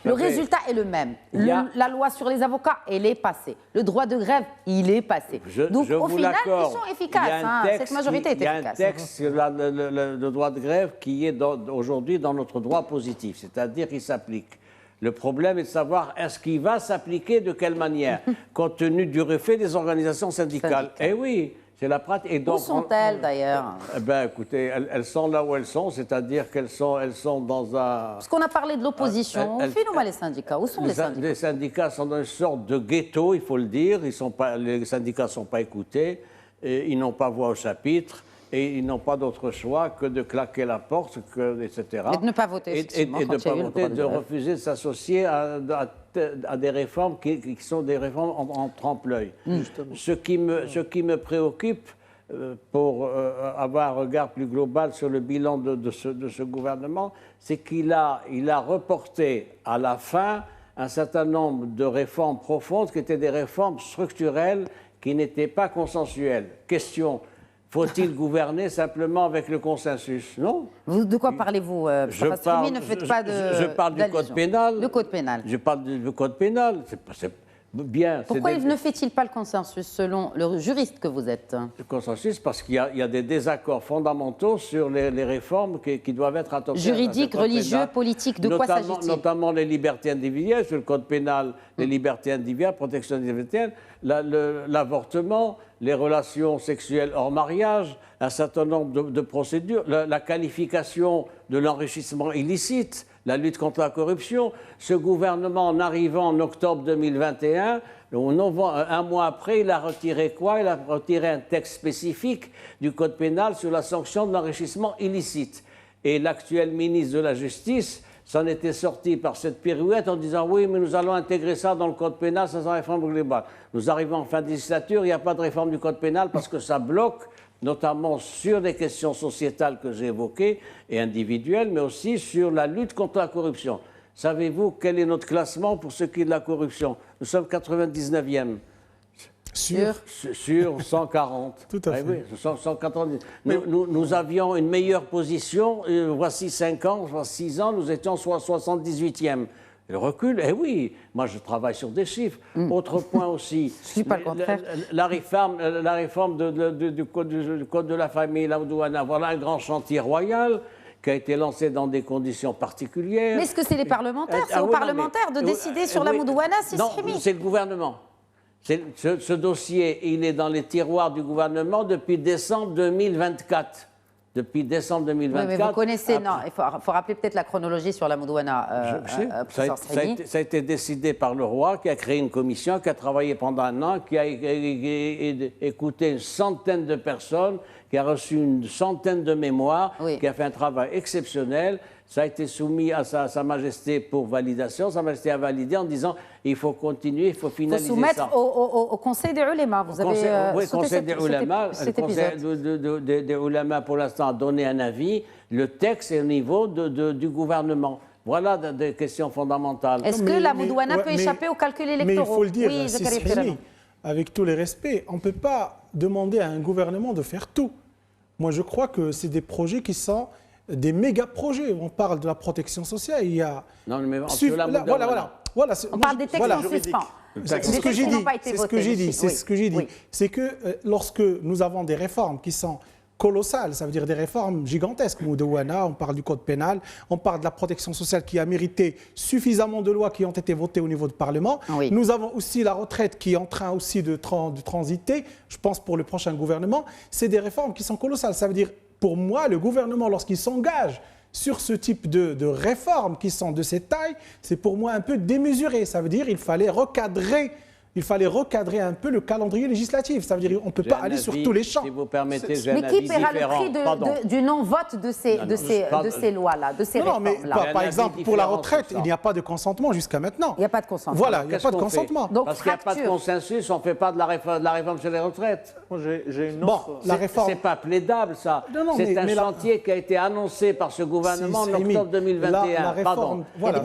Le résultat est le même. La loi sur les avocats, elle est passée. Le droit de grève, il est passé. Donc, au final, ils sont efficaces. Cette majorité est efficace. Il y a un texte sur le droit de grève qui est aujourd'hui dans notre droit positif, c'est-à-dire qu'il s'applique. Le problème est de savoir est-ce qu'il va s'appliquer de quelle manière, compte tenu du reflet des organisations syndicales. Eh oui, c'est la pratique. Et donc, où sont-elles d'ailleurs? Écoutez, elles sont là où elles sont, c'est-à-dire qu'elles sont dans un... Parce qu'on a parlé de l'opposition, fais-nous les syndicats. Où sont les syndicats? Les syndicats sont dans une sorte de ghetto, il faut le dire. Les syndicats ne sont pas écoutés, ils n'ont pas voix au chapitre. Et ils n'ont pas d'autre choix que de claquer la porte, etc. Et de ne pas voter, de refuser de s'associer à des réformes qui sont des réformes en trompe-l'œil. Ce qui me préoccupe, pour avoir un regard plus global sur le bilan de ce gouvernement, c'est qu'il a reporté à la fin un certain nombre de réformes profondes qui étaient des réformes structurelles qui n'étaient pas consensuelles. Question, faut-il gouverner simplement avec le consensus? Non. De quoi parlez-vous? Je parle du code pénal. Le code pénal. Je parle du code pénal. C'est bien. Pourquoi ne fait-il pas le consensus selon le juriste que vous êtes? Le consensus parce qu'il y a des désaccords fondamentaux sur les réformes qui doivent être adoptées. Juridiques, religieux, politiques, de quoi s'agit-il? Notamment les libertés individuelles, sur le code pénal, les libertés individuelles, protection individuelle, l'avortement, les relations sexuelles hors mariage, un certain nombre de procédures, la qualification de l'enrichissement illicite, la lutte contre la corruption. Ce gouvernement, en arrivant en octobre 2021, un mois après, il a retiré quoi? Il a retiré un texte spécifique du Code pénal sur la sanction de l'enrichissement illicite. Et l'actuel ministre de la Justice s'en était sorti par cette pirouette en disant oui, mais nous allons intégrer ça dans le Code pénal, ça sera réforme globale. Nous arrivons en fin de législature, il n'y a pas de réforme du Code pénal parce que ça bloque, notamment sur des questions sociétales que j'ai évoquées et individuelles, mais aussi sur la lutte contre la corruption. Savez-vous quel est notre classement pour ce qui est de la corruption? Nous sommes 99e. Sur 140. Tout à fait. Oui, 190. Nous avions une meilleure position, voici 5 ans, voici 6 ans, nous étions soit 78e. Le recul, eh oui, moi je travaille sur des chiffres. Autre point aussi, je suis pas le contraire. La réforme du code de la famille, la douane, voilà un grand chantier royal qui a été lancé dans des conditions particulières. Mais est-ce que c'est les parlementaires? C'est aux parlementaires de décider sur la Moudouana, c'est Non, c'est le gouvernement. Ce dossier, il est dans les tiroirs du gouvernement depuis décembre 2024. Depuis décembre 2024. Oui, mais vous connaissez, non, il faut rappeler peut-être la chronologie sur la Moudouana. Ça a été décidé par le roi qui a créé une commission, qui a travaillé pendant un an, qui a écouté une centaine de personnes, qui a reçu une centaine de mémoires, qui a fait un travail exceptionnel. Ça a été soumis à Sa Majesté pour validation. Sa Majesté a validé en disant il faut continuer, il faut finaliser ça. Il faut soumettre au Conseil des Ulémas. Vous avez oui, Conseil des Ulémas. Le Conseil des Ulémas, pour l'instant, a donné un avis. Le texte est au niveau du gouvernement. Voilà des questions fondamentales. Est-ce que la Moudouana peut échapper aux calculs électoraux? Mais il faut le dire, oui, avec tous les respects, on ne peut pas demander à un gouvernement de faire tout. Moi, je crois que c'est des projets qui sont des méga-projets. On parle de la protection sociale, il y a... Non, mais sur la Moudouana. Voilà, on parle des textes en suspens. C'est ce que j'ai dit. C'est ce que j'ai dit. C'est que lorsque nous avons des réformes qui sont colossales, ça veut dire des réformes gigantesques. Moudouana, on parle du code pénal, on parle de la protection sociale qui a mérité suffisamment de lois qui ont été votées au niveau du Parlement. Oui. Nous avons aussi la retraite qui est en train aussi de transiter, je pense pour le prochain gouvernement. C'est des réformes qui sont colossales. Ça veut dire, pour moi, le gouvernement, lorsqu'il s'engage sur ce type de réformes qui sont de cette taille, c'est pour moi un peu démesuré. Ça veut dire qu'il fallait recadrer un peu le calendrier législatif. Ça veut dire qu'on ne peut pas aller sur tous les champs. Si vous permettez, j'ai mais qui paiera le prix du non-vote de ces lois-là, de ces réformes-là? Non, mais par exemple, pour la retraite, il n'y a pas de consentement jusqu'à maintenant. Il n'y a pas de consentement. Voilà, il n'y a pas de consentement. Donc, parce qu'il n'y a pas de consensus, on ne fait pas de la réforme sur les retraites. Moi, j'ai une autre... Bon, la réforme... C'est pas plaidable, ça. C'est un chantier qui a été annoncé par ce gouvernement en octobre 2021. La réforme, voilà.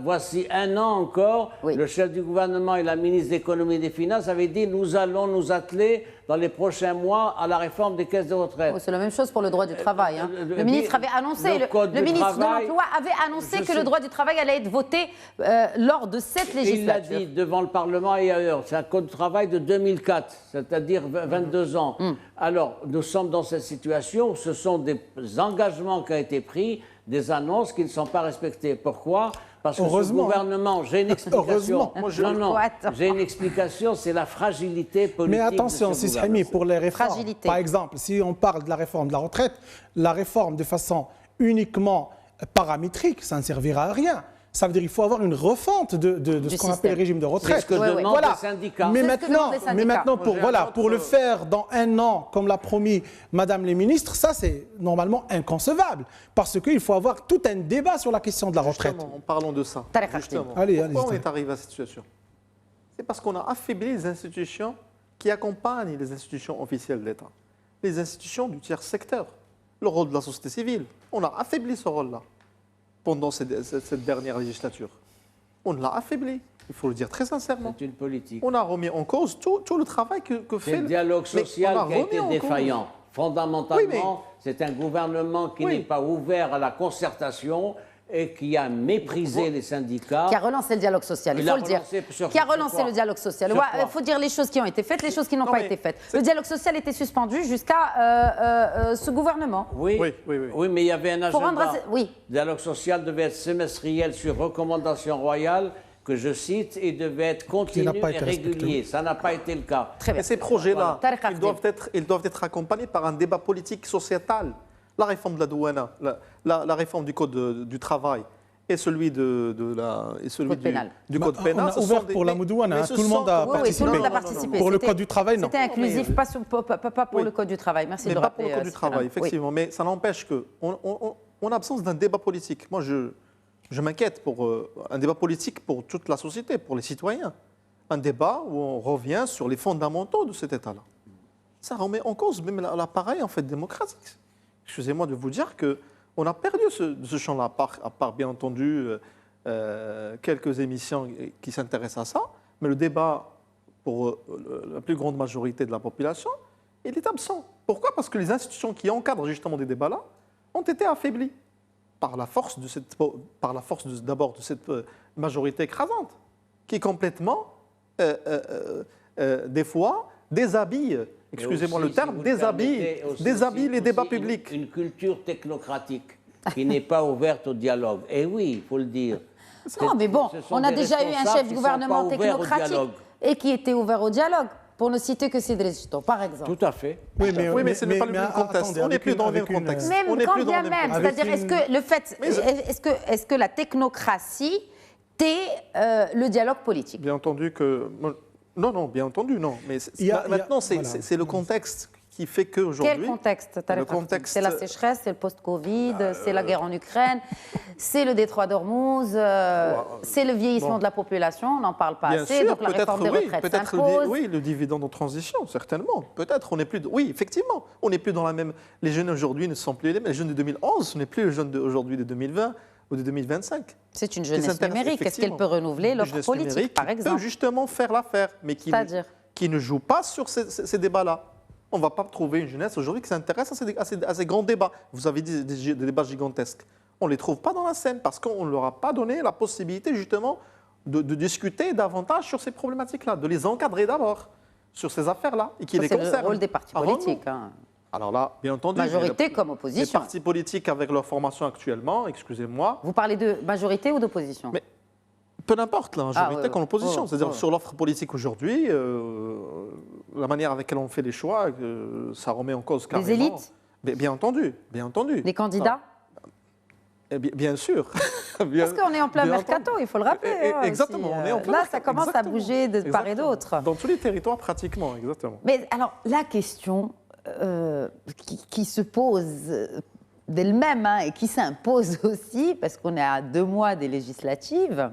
Voici un an encore, le chef du gouvernement et la ministre de l'Économie et des Finances avaient dit nous allons nous atteler dans les prochains mois à la réforme des caisses de retraite. C'est la même chose pour le droit du travail. Le ministre avait annoncé, le ministre de l'Emploi avait annoncé que le droit du travail allait être voté lors de cette législature. Il l'a dit devant le Parlement et ailleurs. C'est un code du travail de 2004, c'est-à-dire 22 ans. Alors, nous sommes dans cette situation où ce sont des engagements qui ont été pris, des annonces qui ne sont pas respectées. Pourquoi ? Parce que ce gouvernement, j'ai une explication. J'ai une explication, c'est la fragilité politique. Mais attention, Sisrimi, pour les réformes. Par exemple, si on parle de la réforme de la retraite, la réforme de façon uniquement paramétrique, ça ne servira à rien. Ça veut dire qu'il faut avoir une refonte de ce qu'on appelle le régime de retraite. C'est ce que demandent les syndicats. Mais maintenant, pour le faire dans un an, comme l'a promis Madame les ministres, ça c'est normalement inconcevable. Parce qu'il faut avoir tout un débat sur la question de la retraite. Justement, parlons de ça. Allez, pourquoi on est arrivé à cette situation? C'est parce qu'on a affaibli les institutions qui accompagnent les institutions officielles de l'État, les institutions du tiers secteur, le rôle de la société civile. On a affaibli ce rôle-là pendant cette dernière législature. On l'a affaibli, il faut le dire très sincèrement. C'est une politique. On a remis en cause tout le travail que fait... C'est le dialogue social qui a été remis en défaillant. cause. Fondamentalement, Oui, mais- c'est un gouvernement qui Oui. n'est pas ouvert à la concertation et qui a méprisé les syndicats. Qui a relancé le dialogue social, il Il faut a le dire. relancé sur- Qui a sur relancé quoi le dialogue social. Sur Ouais, quoi il faut dire les choses qui ont été faites, les choses qui n'ont Non, pas mais été faites. Le dialogue social était suspendu jusqu'à ce gouvernement. Oui, Oui. Mais il y avait un Faut rendre agenda. à- oui. Le dialogue social devait être semestriel sur recommandation royale, que je cite, et devait être continu n'a pas et été respecté. régulier. Ça n'a pas été le cas. Très bien. Et ces projets-là, Tariq ils doivent être accompagnés par un débat politique sociétal. La réforme de la douane, la réforme du code du travail et celui Code pénal. du code On pénal. a ce ouvert sont des- pour la mais Moudouane, ce tout le sont- monde a Oui, oui, tout participé. le monde a Non, non, non, participé. Pour le C'était- code du travail, non. C'était inclusif, pas pour Oui. le code du travail. Merci Mais de pas rappeler. pour le code du Stéphane. travail, Oui. effectivement. Mais ça n'empêche qu'on a absence d'un débat politique. Moi, je m'inquiète pour un débat politique pour toute la société, pour les citoyens. Un débat où on revient sur les fondamentaux de cet État-là. Ça remet en cause même l'appareil en fait, démocratique. Excusez-moi de vous dire qu'on a perdu ce champ-là, à part bien entendu quelques émissions qui s'intéressent à ça. Mais le débat pour la plus grande majorité de la population, il est absent. Pourquoi? Parce que les institutions qui encadrent justement des débats-là ont été affaiblies par la force d'abord de cette majorité écrasante, qui complètement, des fois, déshabille, excusez-moi Et aussi, le terme, si vous déshabille permettez, les débats aussi publics. Une culture technokratique qui n'est pas ouverte au dialogue. Et oui, il faut le dire. Non, mais bon, Ce sont on a des déjà eu un responsables chef qui de sont gouvernement pas ouverts au technocratique dialogue. et qui était ouvert au dialogue, pour ne citer que Cédric Zito, par exemple. Tout à fait. Oui, Oui, mais ce n'est pas le même contexte. attendez, On n'est avec plus une- dans le même avec une- contexte. Même On n'est quand plus dans bien le même même, contexte. c'est-à-dire est-ce que la technocratie tait le dialogue politique? Bien entendu que... Non, bien entendu, non. Mais maintenant, c'est le contexte qui fait qu'aujourd'hui... Quel contexte, Tariq Rafik? contexte- C'est la sécheresse, c'est le post-Covid, c'est la guerre en Ukraine, c'est le détroit d'Ormuz, c'est le vieillissement bon. de la population, on n'en parle pas Bien assez, sûr, donc la réforme des retraites peut-être s'impose. le dividende en transition, certainement. Peut-être, on n'est plus... Oui, effectivement, on n'est plus dans la même... Les jeunes aujourd'hui ne sont plus les mêmes. Les jeunes de 2011, ce n'est plus les jeunes d'aujourd'hui de 2020 ou de 2025. C'est une Qui jeunesse s'intéressent numérique. Est-ce qu'elle effectivement. peut renouveler Une l'offre jeunesse politique, numérique par qui exemple? peut justement faire l'affaire, mais C'est-à-dire qui ne joue pas sur ces débats-là. On ne va pas trouver une jeunesse aujourd'hui qui s'intéresse à ces grands débats. Vous avez dit des débats gigantesques. On ne les trouve pas dans la scène parce qu'on ne leur a pas donné la possibilité justement de discuter davantage sur ces problématiques-là, de les encadrer d'abord sur ces affaires-là et qui Ça, les c'est concernent. le rôle des partis Avant nous. politiques. hein. Alors là, bien entendu, Majorité les- comme les opposition. partis politiques avec leur formation actuellement, excusez-moi, Vous parlez de majorité ou d'opposition? Mais peu n'importe la majorité ouais, qu'en opposition. ouais, C'est-à-dire ouais. sur l'offre politique aujourd'hui, la manière avec laquelle on fait les choix, ça remet en cause carrément. élites Mais bien entendu, bien entendu. Les candidats? Bien sûr. Parce qu'on est en plein bien mercato, entendu. il faut le rappeler. hein, Exactement, aussi. on est en plein Là, mercato, ça commence exactement. à bouger de part et Exactement. d'autre. Dans tous les territoires, pratiquement, exactement. Mais alors, la question qui se pose d'elle-même hein, et qui s'impose aussi, parce qu'on est à 2 mois des législatives,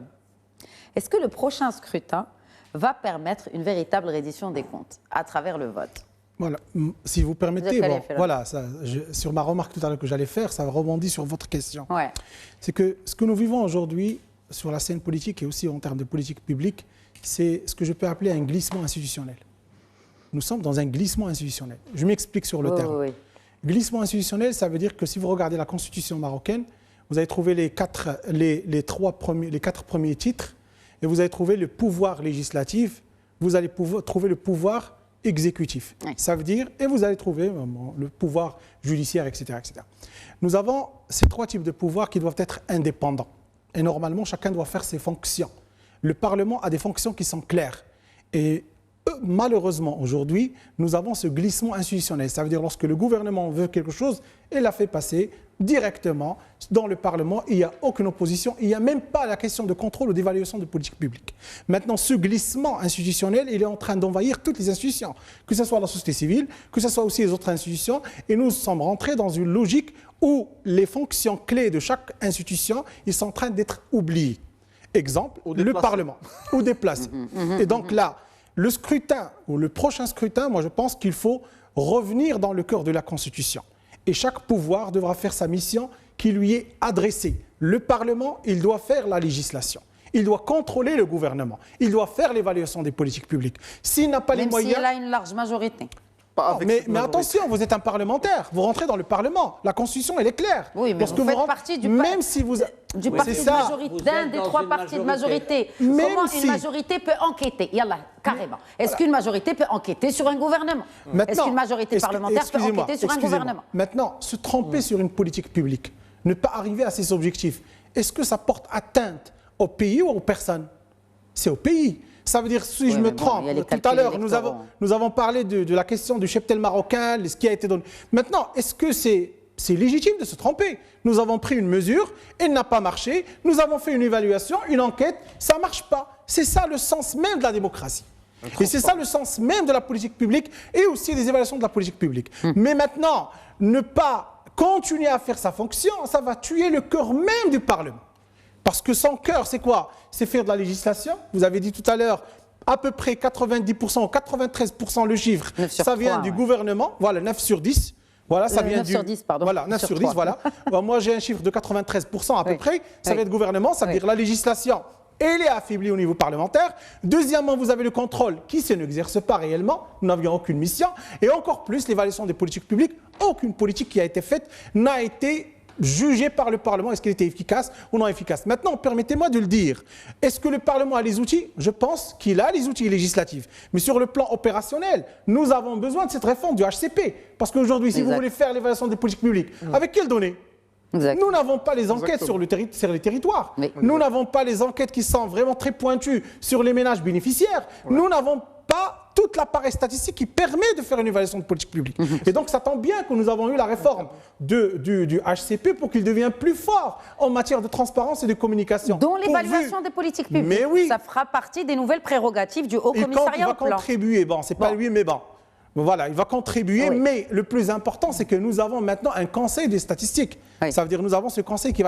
est-ce que le prochain scrutin va permettre une véritable reddition des comptes à travers le vote? Voilà. Si vous permettez, Vous êtes qualifié, là. voilà, sur ma remarque tout à l'heure que j'allais faire, ça rebondit sur votre question. Ouais. C'est que ce que nous vivons aujourd'hui sur la scène politique et aussi en termes de politique publique, c'est ce que je peux appeler un glissement institutionnel. Nous sommes dans un glissement institutionnel. Je m'explique sur le Oui, terme. oui, oui. Glissement institutionnel, ça veut dire que si vous regardez la constitution marocaine, vous allez trouver les quatre premiers titres et vous allez trouver le pouvoir législatif, vous allez trouver le pouvoir exécutif. Oui. Ça veut dire, et vous allez trouver le pouvoir judiciaire, etc., etc. Nous avons ces 3 types de pouvoirs qui doivent être indépendants. Et normalement, chacun doit faire ses fonctions. Le Parlement a des fonctions qui sont claires. Et malheureusement, aujourd'hui, nous avons ce glissement institutionnel. Ça veut dire lorsque le gouvernement veut quelque chose, il la fait passer directement dans le Parlement. Il n'y a aucune opposition. Il n'y a même pas la question de contrôle ou d'évaluation de politique publique. Maintenant, ce glissement institutionnel, il est en train d'envahir toutes les institutions, que ce soit la société civile, que ce soit aussi les autres institutions. Et nous sommes rentrés dans une logique où les fonctions clés de chaque institution, ils sont en train d'être oubliées. Exemple, le déplacés. Parlement, ou déplacé. Et donc là, Le scrutin, ou le prochain scrutin, moi je pense qu'il faut revenir dans le cœur de la Constitution. Et chaque pouvoir devra faire sa mission qui lui est adressée. Le Parlement, il doit faire la législation. Il doit contrôler le gouvernement. Il doit faire l'évaluation des politiques publiques. S'il n'a pas les moyens... Même s'il a une large majorité. Mais attention, vous êtes un parlementaire, vous rentrez dans le Parlement. La Constitution, elle est claire. Oui, mais lorsque vous faites partie du même si vous... du Oui, parti c'est de ça. majorité, d'un des trois partis de majorité. Même Comment si- une majorité peut enquêter? Yallah, carrément. Est-ce qu'une majorité peut enquêter sur un gouvernement? Est-ce qu'une majorité parlementaire peut enquêter sur un gouvernement? Maintenant, se tromper sur une politique publique, ne pas arriver à ses objectifs, est-ce que ça porte atteinte au pays ou aux personnes? C'est au pays. Ça veut dire, si je me trompe, il y a les tout à calculs l'heure, électoraux. nous avons parlé de la question du cheptel marocain, ce qui a été donné. Maintenant, est-ce que c'est légitime de se tromper? Nous avons pris une mesure, elle n'a pas marché, nous avons fait une évaluation, une enquête, ça ne marche pas. C'est ça le sens même de la démocratie. Et c'est ça le sens même de la politique publique et aussi des évaluations de la politique publique. Mais maintenant, ne pas continuer à faire sa fonction, ça va tuer le cœur même du Parlement. Parce que son cœur, c'est quoi? C'est faire de la législation. Vous avez dit tout à l'heure, à peu près 90% ou 93% le chiffre, 9 sur ça vient 3, du ouais. gouvernement. Voilà, 9 sur 10. Voilà, ça vient 9 sur 10, pardon. Voilà, 9 sur 10, 3. voilà. Bon, moi, j'ai un chiffre de 93% à peu Oui. près. Ça Oui. vient du gouvernement, ça veut Oui. dire la législation. Elle est affaiblie au niveau parlementaire. Deuxièmement, vous avez le contrôle qui ne n'exerce pas réellement. Nous n'avions aucune mission. Et encore plus, l'évaluation des politiques publiques. Aucune politique qui a été faite n'a été jugée par le Parlement. Est-ce qu'elle était efficace ou non efficace? Maintenant, permettez-moi de le dire. Est-ce que le Parlement a les outils? Je pense qu'il a les outils législatifs. Mais sur le plan opérationnel, nous avons besoin de cette réforme du HCP. Parce qu'aujourd'hui, si vous Exact. voulez faire l'évaluation des politiques publiques, avec quelles données? Exact. Nous n'avons pas les enquêtes Exactement. sur les territoires. Oui. Nous n'avons pas les enquêtes qui sont vraiment très pointues sur les ménages bénéficiaires. Nous n'avons pas toute l'appareil statistique qui permet de faire une évaluation de politique publique. Et donc, ça tombe bien que nous avons eu la réforme du HCP pour qu'il devienne plus fort en matière de transparence et de communication. Dont l'évaluation Pourvu- des politiques publiques. Mais oui. Ça fera partie des nouvelles prérogatives du Haut il Commissariat va au plan. contribuer. Bon, c'est pas Bon. lui, mais bon. Voilà, il va contribuer, Oui. mais le plus important, c'est que nous avons maintenant un conseil des statistiques. Oui. Ça veut dire que nous avons ce conseil qui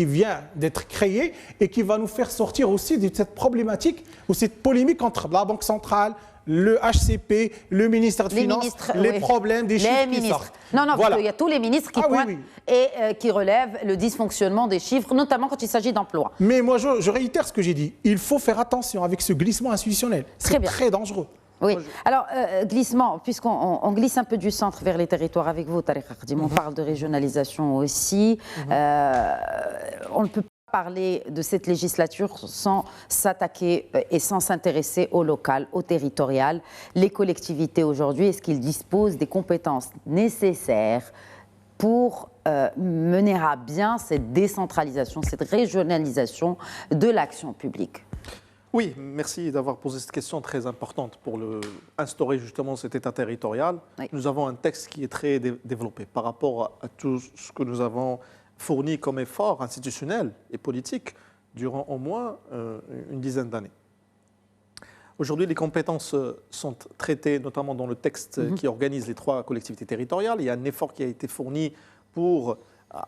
vient d'être créé et qui va nous faire sortir aussi de cette problématique ou cette polémique entre la Banque centrale, le HCP, le ministère des Les Finances, ministres, les oui. problèmes des Les chiffres qui ministres. sortent. Non, non, Voilà. parce qu'il y a tous les ministres qui Ah oui, pointent oui. et qui relèvent le dysfonctionnement des chiffres, notamment quand il s'agit d'emploi. Mais moi, je réitère ce que j'ai dit. Il faut faire attention avec ce glissement institutionnel. Très C'est bien. très dangereux. Oui. Alors, glissement, puisqu'on glisse un peu du centre vers les territoires avec vous, Tariq Khadim, on parle de régionalisation aussi. On ne peut pas parler de cette législature sans s'attaquer et sans s'intéresser au local, au territorial. Les collectivités aujourd'hui, est-ce qu'ils disposent des compétences nécessaires pour mener à bien cette décentralisation, cette régionalisation de l'action publique? Oui, merci d'avoir posé cette question très importante pour instaurer justement cet État territorial. Oui. Nous avons un texte qui est très développé par rapport à tout ce que nous avons fourni comme effort institutionnel et politique durant au moins une dizaine d'années. Aujourd'hui, les compétences sont traitées notamment dans le texte qui organise les 3 collectivités territoriales. Il y a un effort qui a été fourni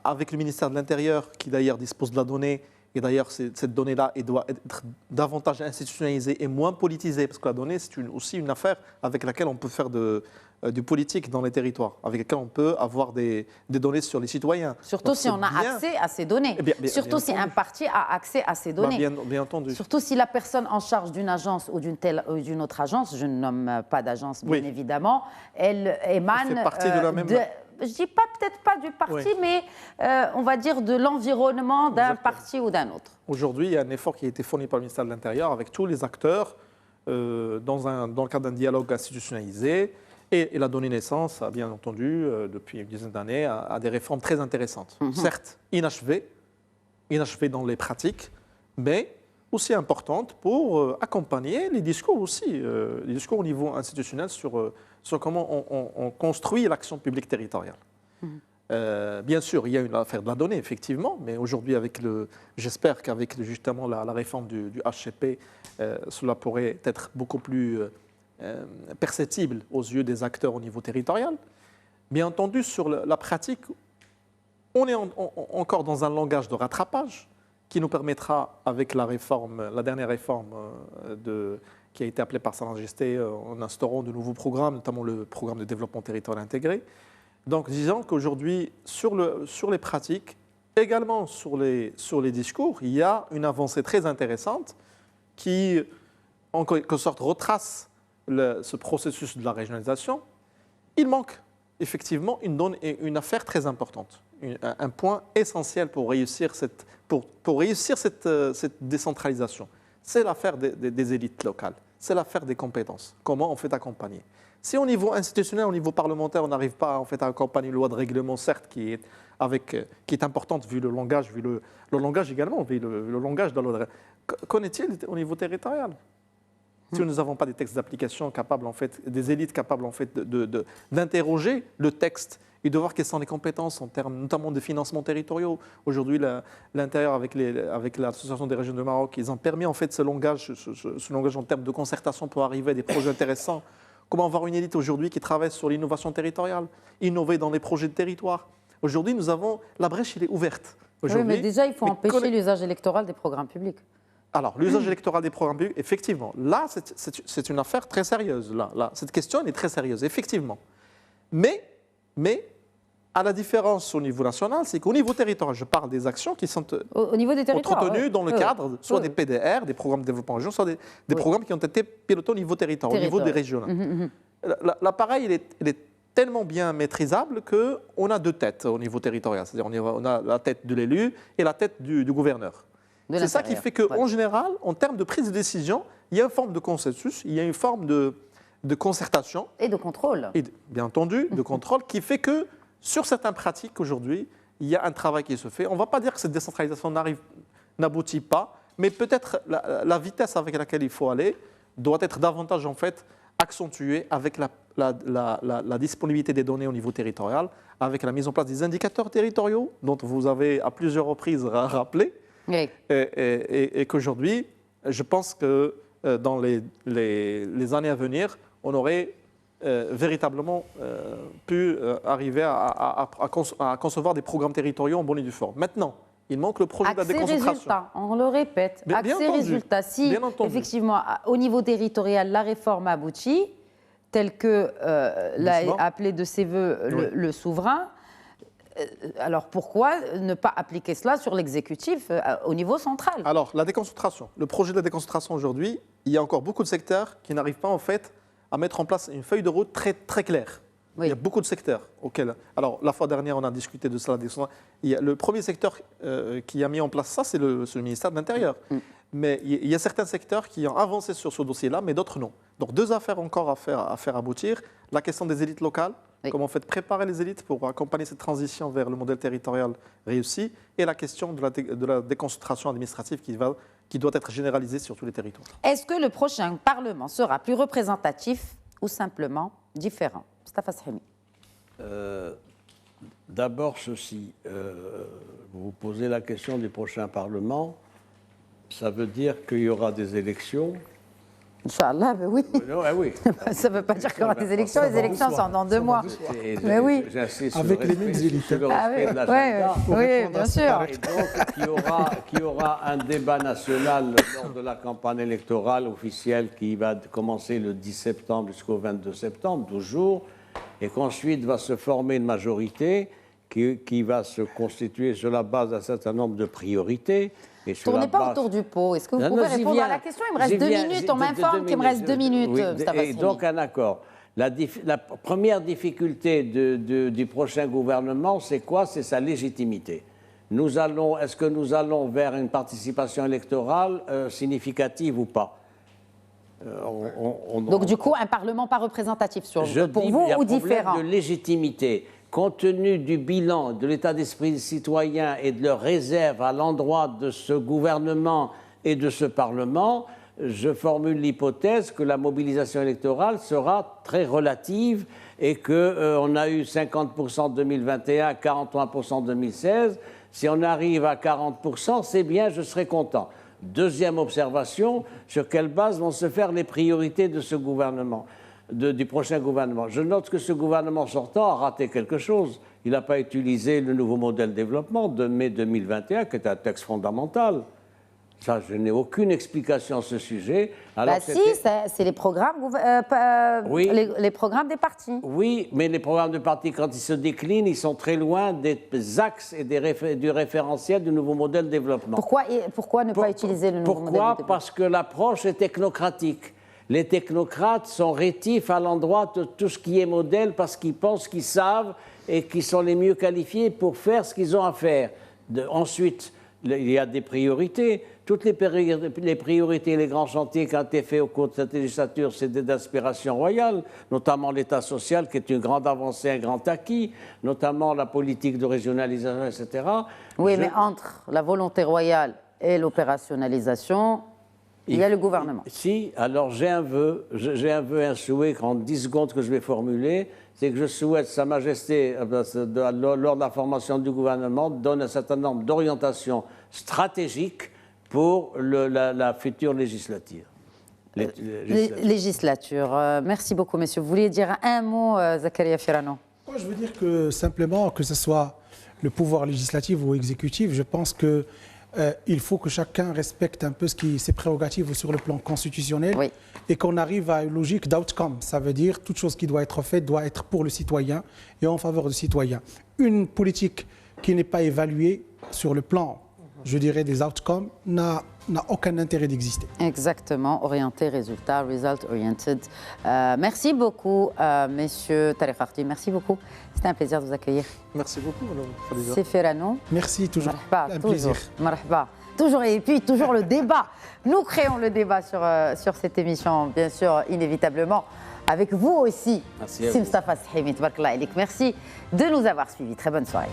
avec le ministère de l'Intérieur, qui d'ailleurs dispose de la donnée. Et d'ailleurs, cette donnée-là doit être davantage institutionnalisée et moins politisée, parce que la donnée, c'est aussi une affaire avec laquelle on peut faire du politique dans les territoires, avec laquelle on peut avoir des données sur les citoyens. Surtout Donc, si on a c'est bien. accès à ces données. Eh bien, Surtout si entendu. un parti a accès à ces Bah, données. bien entendu. Surtout si la personne en charge d'une agence ou d'une autre agence, je ne nomme pas d'agence bien Oui. évidemment, elle émane Elle fait partie de la même- je dis pas peut-être pas du parti, Oui. mais on va dire de l'environnement d'un Exactement. parti ou d'un autre. Aujourd'hui, il y a un effort qui a été fourni par le ministère de l'Intérieur avec tous les acteurs dans le cadre d'un dialogue institutionnalisé et il a donné naissance, bien entendu, depuis une dizaine d'années, à des réformes très intéressantes. Certes, inachevées dans les pratiques, mais aussi importantes pour accompagner les discours aussi, les discours au niveau institutionnel sur comment on construit l'action publique territoriale. Bien sûr, il y a une affaire de la donnée, effectivement, mais aujourd'hui, j'espère qu'avec justement la réforme du HCP, cela pourrait être beaucoup plus perceptible aux yeux des acteurs au niveau territorial. Bien entendu, sur la pratique, on est encore dans un langage de rattrapage qui nous permettra, avec la dernière réforme qui a été appelée par Sa Majesté, en instaurant de nouveaux programmes, notamment le programme de développement territorial intégré. Donc, disons qu'aujourd'hui, sur les pratiques, également sur les discours, il y a une avancée très intéressante qui, en quelque sorte, retrace ce processus de la régionalisation. Il manque effectivement une affaire très importante, un point essentiel pour réussir cette décentralisation. C'est l'affaire des élites locales, c'est l'affaire des compétences. Comment on fait accompagner? Si au niveau institutionnel, au niveau parlementaire, on n'arrive pas en fait, à accompagner une loi de règlement, certes, qui est importante vu le langage, le langage également, vu le langage de l'ordre. Qu'en est-il au niveau territorial? Si nous n'avons pas des textes d'application capables, en fait, des élites capables en fait, d'interroger le texte et de voir quelles sont les compétences en termes notamment de financement territoriaux. Aujourd'hui, l'Intérieur, avec l'Association des régions du Maroc, ils ont permis en fait, ce langage en termes de concertation pour arriver à des projets intéressants. Comment avoir une élite aujourd'hui qui travaille sur l'innovation territoriale, innover dans les projets de territoire? Aujourd'hui, la brèche, elle est ouverte. Oui, mais déjà, il faut empêcher l'usage électoral des programmes publics. Alors, l'usage électoral des programmes publics, effectivement, là, c'est une affaire très sérieuse. Là, cette question, elle est très sérieuse, effectivement. Mais, à la différence au niveau national, c'est qu'au niveau territorial, je parle des actions qui sont au niveau des entretenues dans le cadre soit des PDR, des programmes de développement régional, soit des programmes qui ont été pilotés au niveau territorial, au niveau des régions. L'appareil, il est tellement bien maîtrisable qu'on a deux têtes au niveau territorial. C'est-à-dire on a la tête de l'élu et la tête du gouverneur. C'est ça qui fait qu'en général, en termes de prise de décision, il y a une forme de consensus, il y a une forme de concertation. Et de contrôle. Et bien entendu, de contrôle, qui fait que sur certaines pratiques aujourd'hui, il y a un travail qui se fait. On ne va pas dire que cette décentralisation n'aboutit pas, mais peut-être la vitesse avec laquelle il faut aller doit être davantage en fait accentuée avec la disponibilité des données au niveau territorial, avec la mise en place des indicateurs territoriaux dont vous avez à plusieurs reprises rappelé. Oui. Et qu'aujourd'hui, je pense que dans les années à venir, on aurait véritablement pu arriver à concevoir des programmes territoriaux en bonne et due forme. Maintenant, il manque le projet de la déconcentration. Résultats, on le répète, accès résultats. Si effectivement, au niveau territorial, la réforme aboutit, telle que l'a appelé de ses voeux le souverain, alors pourquoi ne pas appliquer cela sur l'exécutif au niveau central? Alors, la déconcentration. Le projet de la déconcentration aujourd'hui, il y a encore beaucoup de secteurs qui n'arrivent pas en fait à mettre en place une feuille de route très, très claire. Oui. Il y a beaucoup de secteurs auxquels... Alors, la fois dernière, on a discuté de cela. Le premier secteur qui a mis en place ça, c'est le ministère de l'Intérieur. Mais il y a certains secteurs qui ont avancé sur ce dossier-là, mais d'autres non. Donc, deux affaires encore à faire aboutir. La question des élites locales. Oui. Comment préparer les élites pour accompagner cette transition vers le modèle territorial réussi, et la question de la déconcentration administrative qui doit être généralisée sur tous les territoires. Est-ce que le prochain Parlement sera plus représentatif ou simplement différent? Mostafa Sahimi. D'abord, ceci. Vous posez la question du prochain Parlement. Ça veut dire qu'il y aura des élections. Inch'Allah, ben oui. Oui. Ça ne veut pas dire qu'il y aura des élections. Les élections sont dans 2 mois. Mais oui. Avec les mêmes élites. Oui, bien sûr. Et donc, qu'il y aura un débat national lors de la campagne électorale officielle qui va commencer le 10 septembre jusqu'au 22 septembre, 12 jours, et qu'ensuite va se former une majorité qui va se constituer sur la base d'un certain nombre de priorités. Tournez pas autour du pot. Est-ce que vous pouvez répondre à la question? Il me reste 2 minutes. On m'informe qu'il me reste 2 minutes. Oui, et donc, un accord. La première difficulté du prochain gouvernement, c'est quoi? C'est sa légitimité. Est-ce que nous allons vers une participation électorale significative ou pas? Donc, du coup, un Parlement pas représentatif pour vous ou différent? Il y a un problème de légitimité. Compte tenu du bilan, de l'état d'esprit des citoyens et de leurs réserves à l'endroit de ce gouvernement et de ce Parlement, je formule l'hypothèse que la mobilisation électorale sera très relative et qu'on a eu 50% en 2021, 43% en 2016. Si on arrive à 40%, c'est bien, je serai content. Deuxième observation, sur quelle base vont se faire les priorités de ce gouvernement ? Du prochain gouvernement. Je note que ce gouvernement sortant a raté quelque chose. il n'a pas utilisé le nouveau modèle de développement de mai 2021, qui est un texte fondamental. Ça, je n'ai aucune explication à ce sujet. Alors, bah si, c'est les programmes, oui. les programmes des partis. Oui, mais les programmes de partis, quand ils se déclinent, ils sont très loin des axes et du référentiel du nouveau modèle de développement. Pourquoi ne pas utiliser le nouveau modèle de développement? Pourquoi? Parce que l'approche est technocratique. Les technocrates sont rétifs à l'endroit de tout ce qui est modèle parce qu'ils pensent qu'ils savent et qu'ils sont les mieux qualifiés pour faire ce qu'ils ont à faire. Ensuite, il y a des priorités. Toutes les priorités, les grands chantiers qui ont été faits au cours de cette législature, c'est d'inspiration royale, notamment l'État social, qui est une grande avancée, un grand acquis, notamment la politique de régionalisation, etc. Oui, mais entre la volonté royale et l'opérationnalisation, il y a le gouvernement. Si, alors j'ai un vœu, un souhait en 10 secondes que je vais formuler, c'est que je souhaite Sa Majesté, lors de la formation du gouvernement, donne un certain nombre d'orientations stratégiques pour la future législature. Législature. Merci beaucoup, messieurs. Vous vouliez dire un mot, Zakaria Firano? Moi, je veux dire que simplement, que ce soit le pouvoir législatif ou exécutif, je pense que il faut que chacun respecte un peu ses prérogatives sur le plan constitutionnel, oui, et qu'on arrive à une logique d'outcome. Ça veut dire toute chose qui doit être faite doit être pour le citoyen et en faveur du citoyen. Une politique qui n'est pas évaluée sur le plan, je dirais, des outcomes n'a aucun intérêt d'exister. Exactement, orienté résultat, result oriented. Merci beaucoup, messieurs Tariq Arti, merci beaucoup. C'était un plaisir de vous accueillir. Merci beaucoup, madame Khadija. C'est Ferrano. Merci, toujours. Marhaba, un plaisir. Marhaba. Toujours, et puis toujours le débat. Nous créons le débat sur cette émission, bien sûr, inévitablement. Avec vous aussi, Merci à vous. Mustafa Sahimi, merci de nous avoir suivis. Très bonne soirée.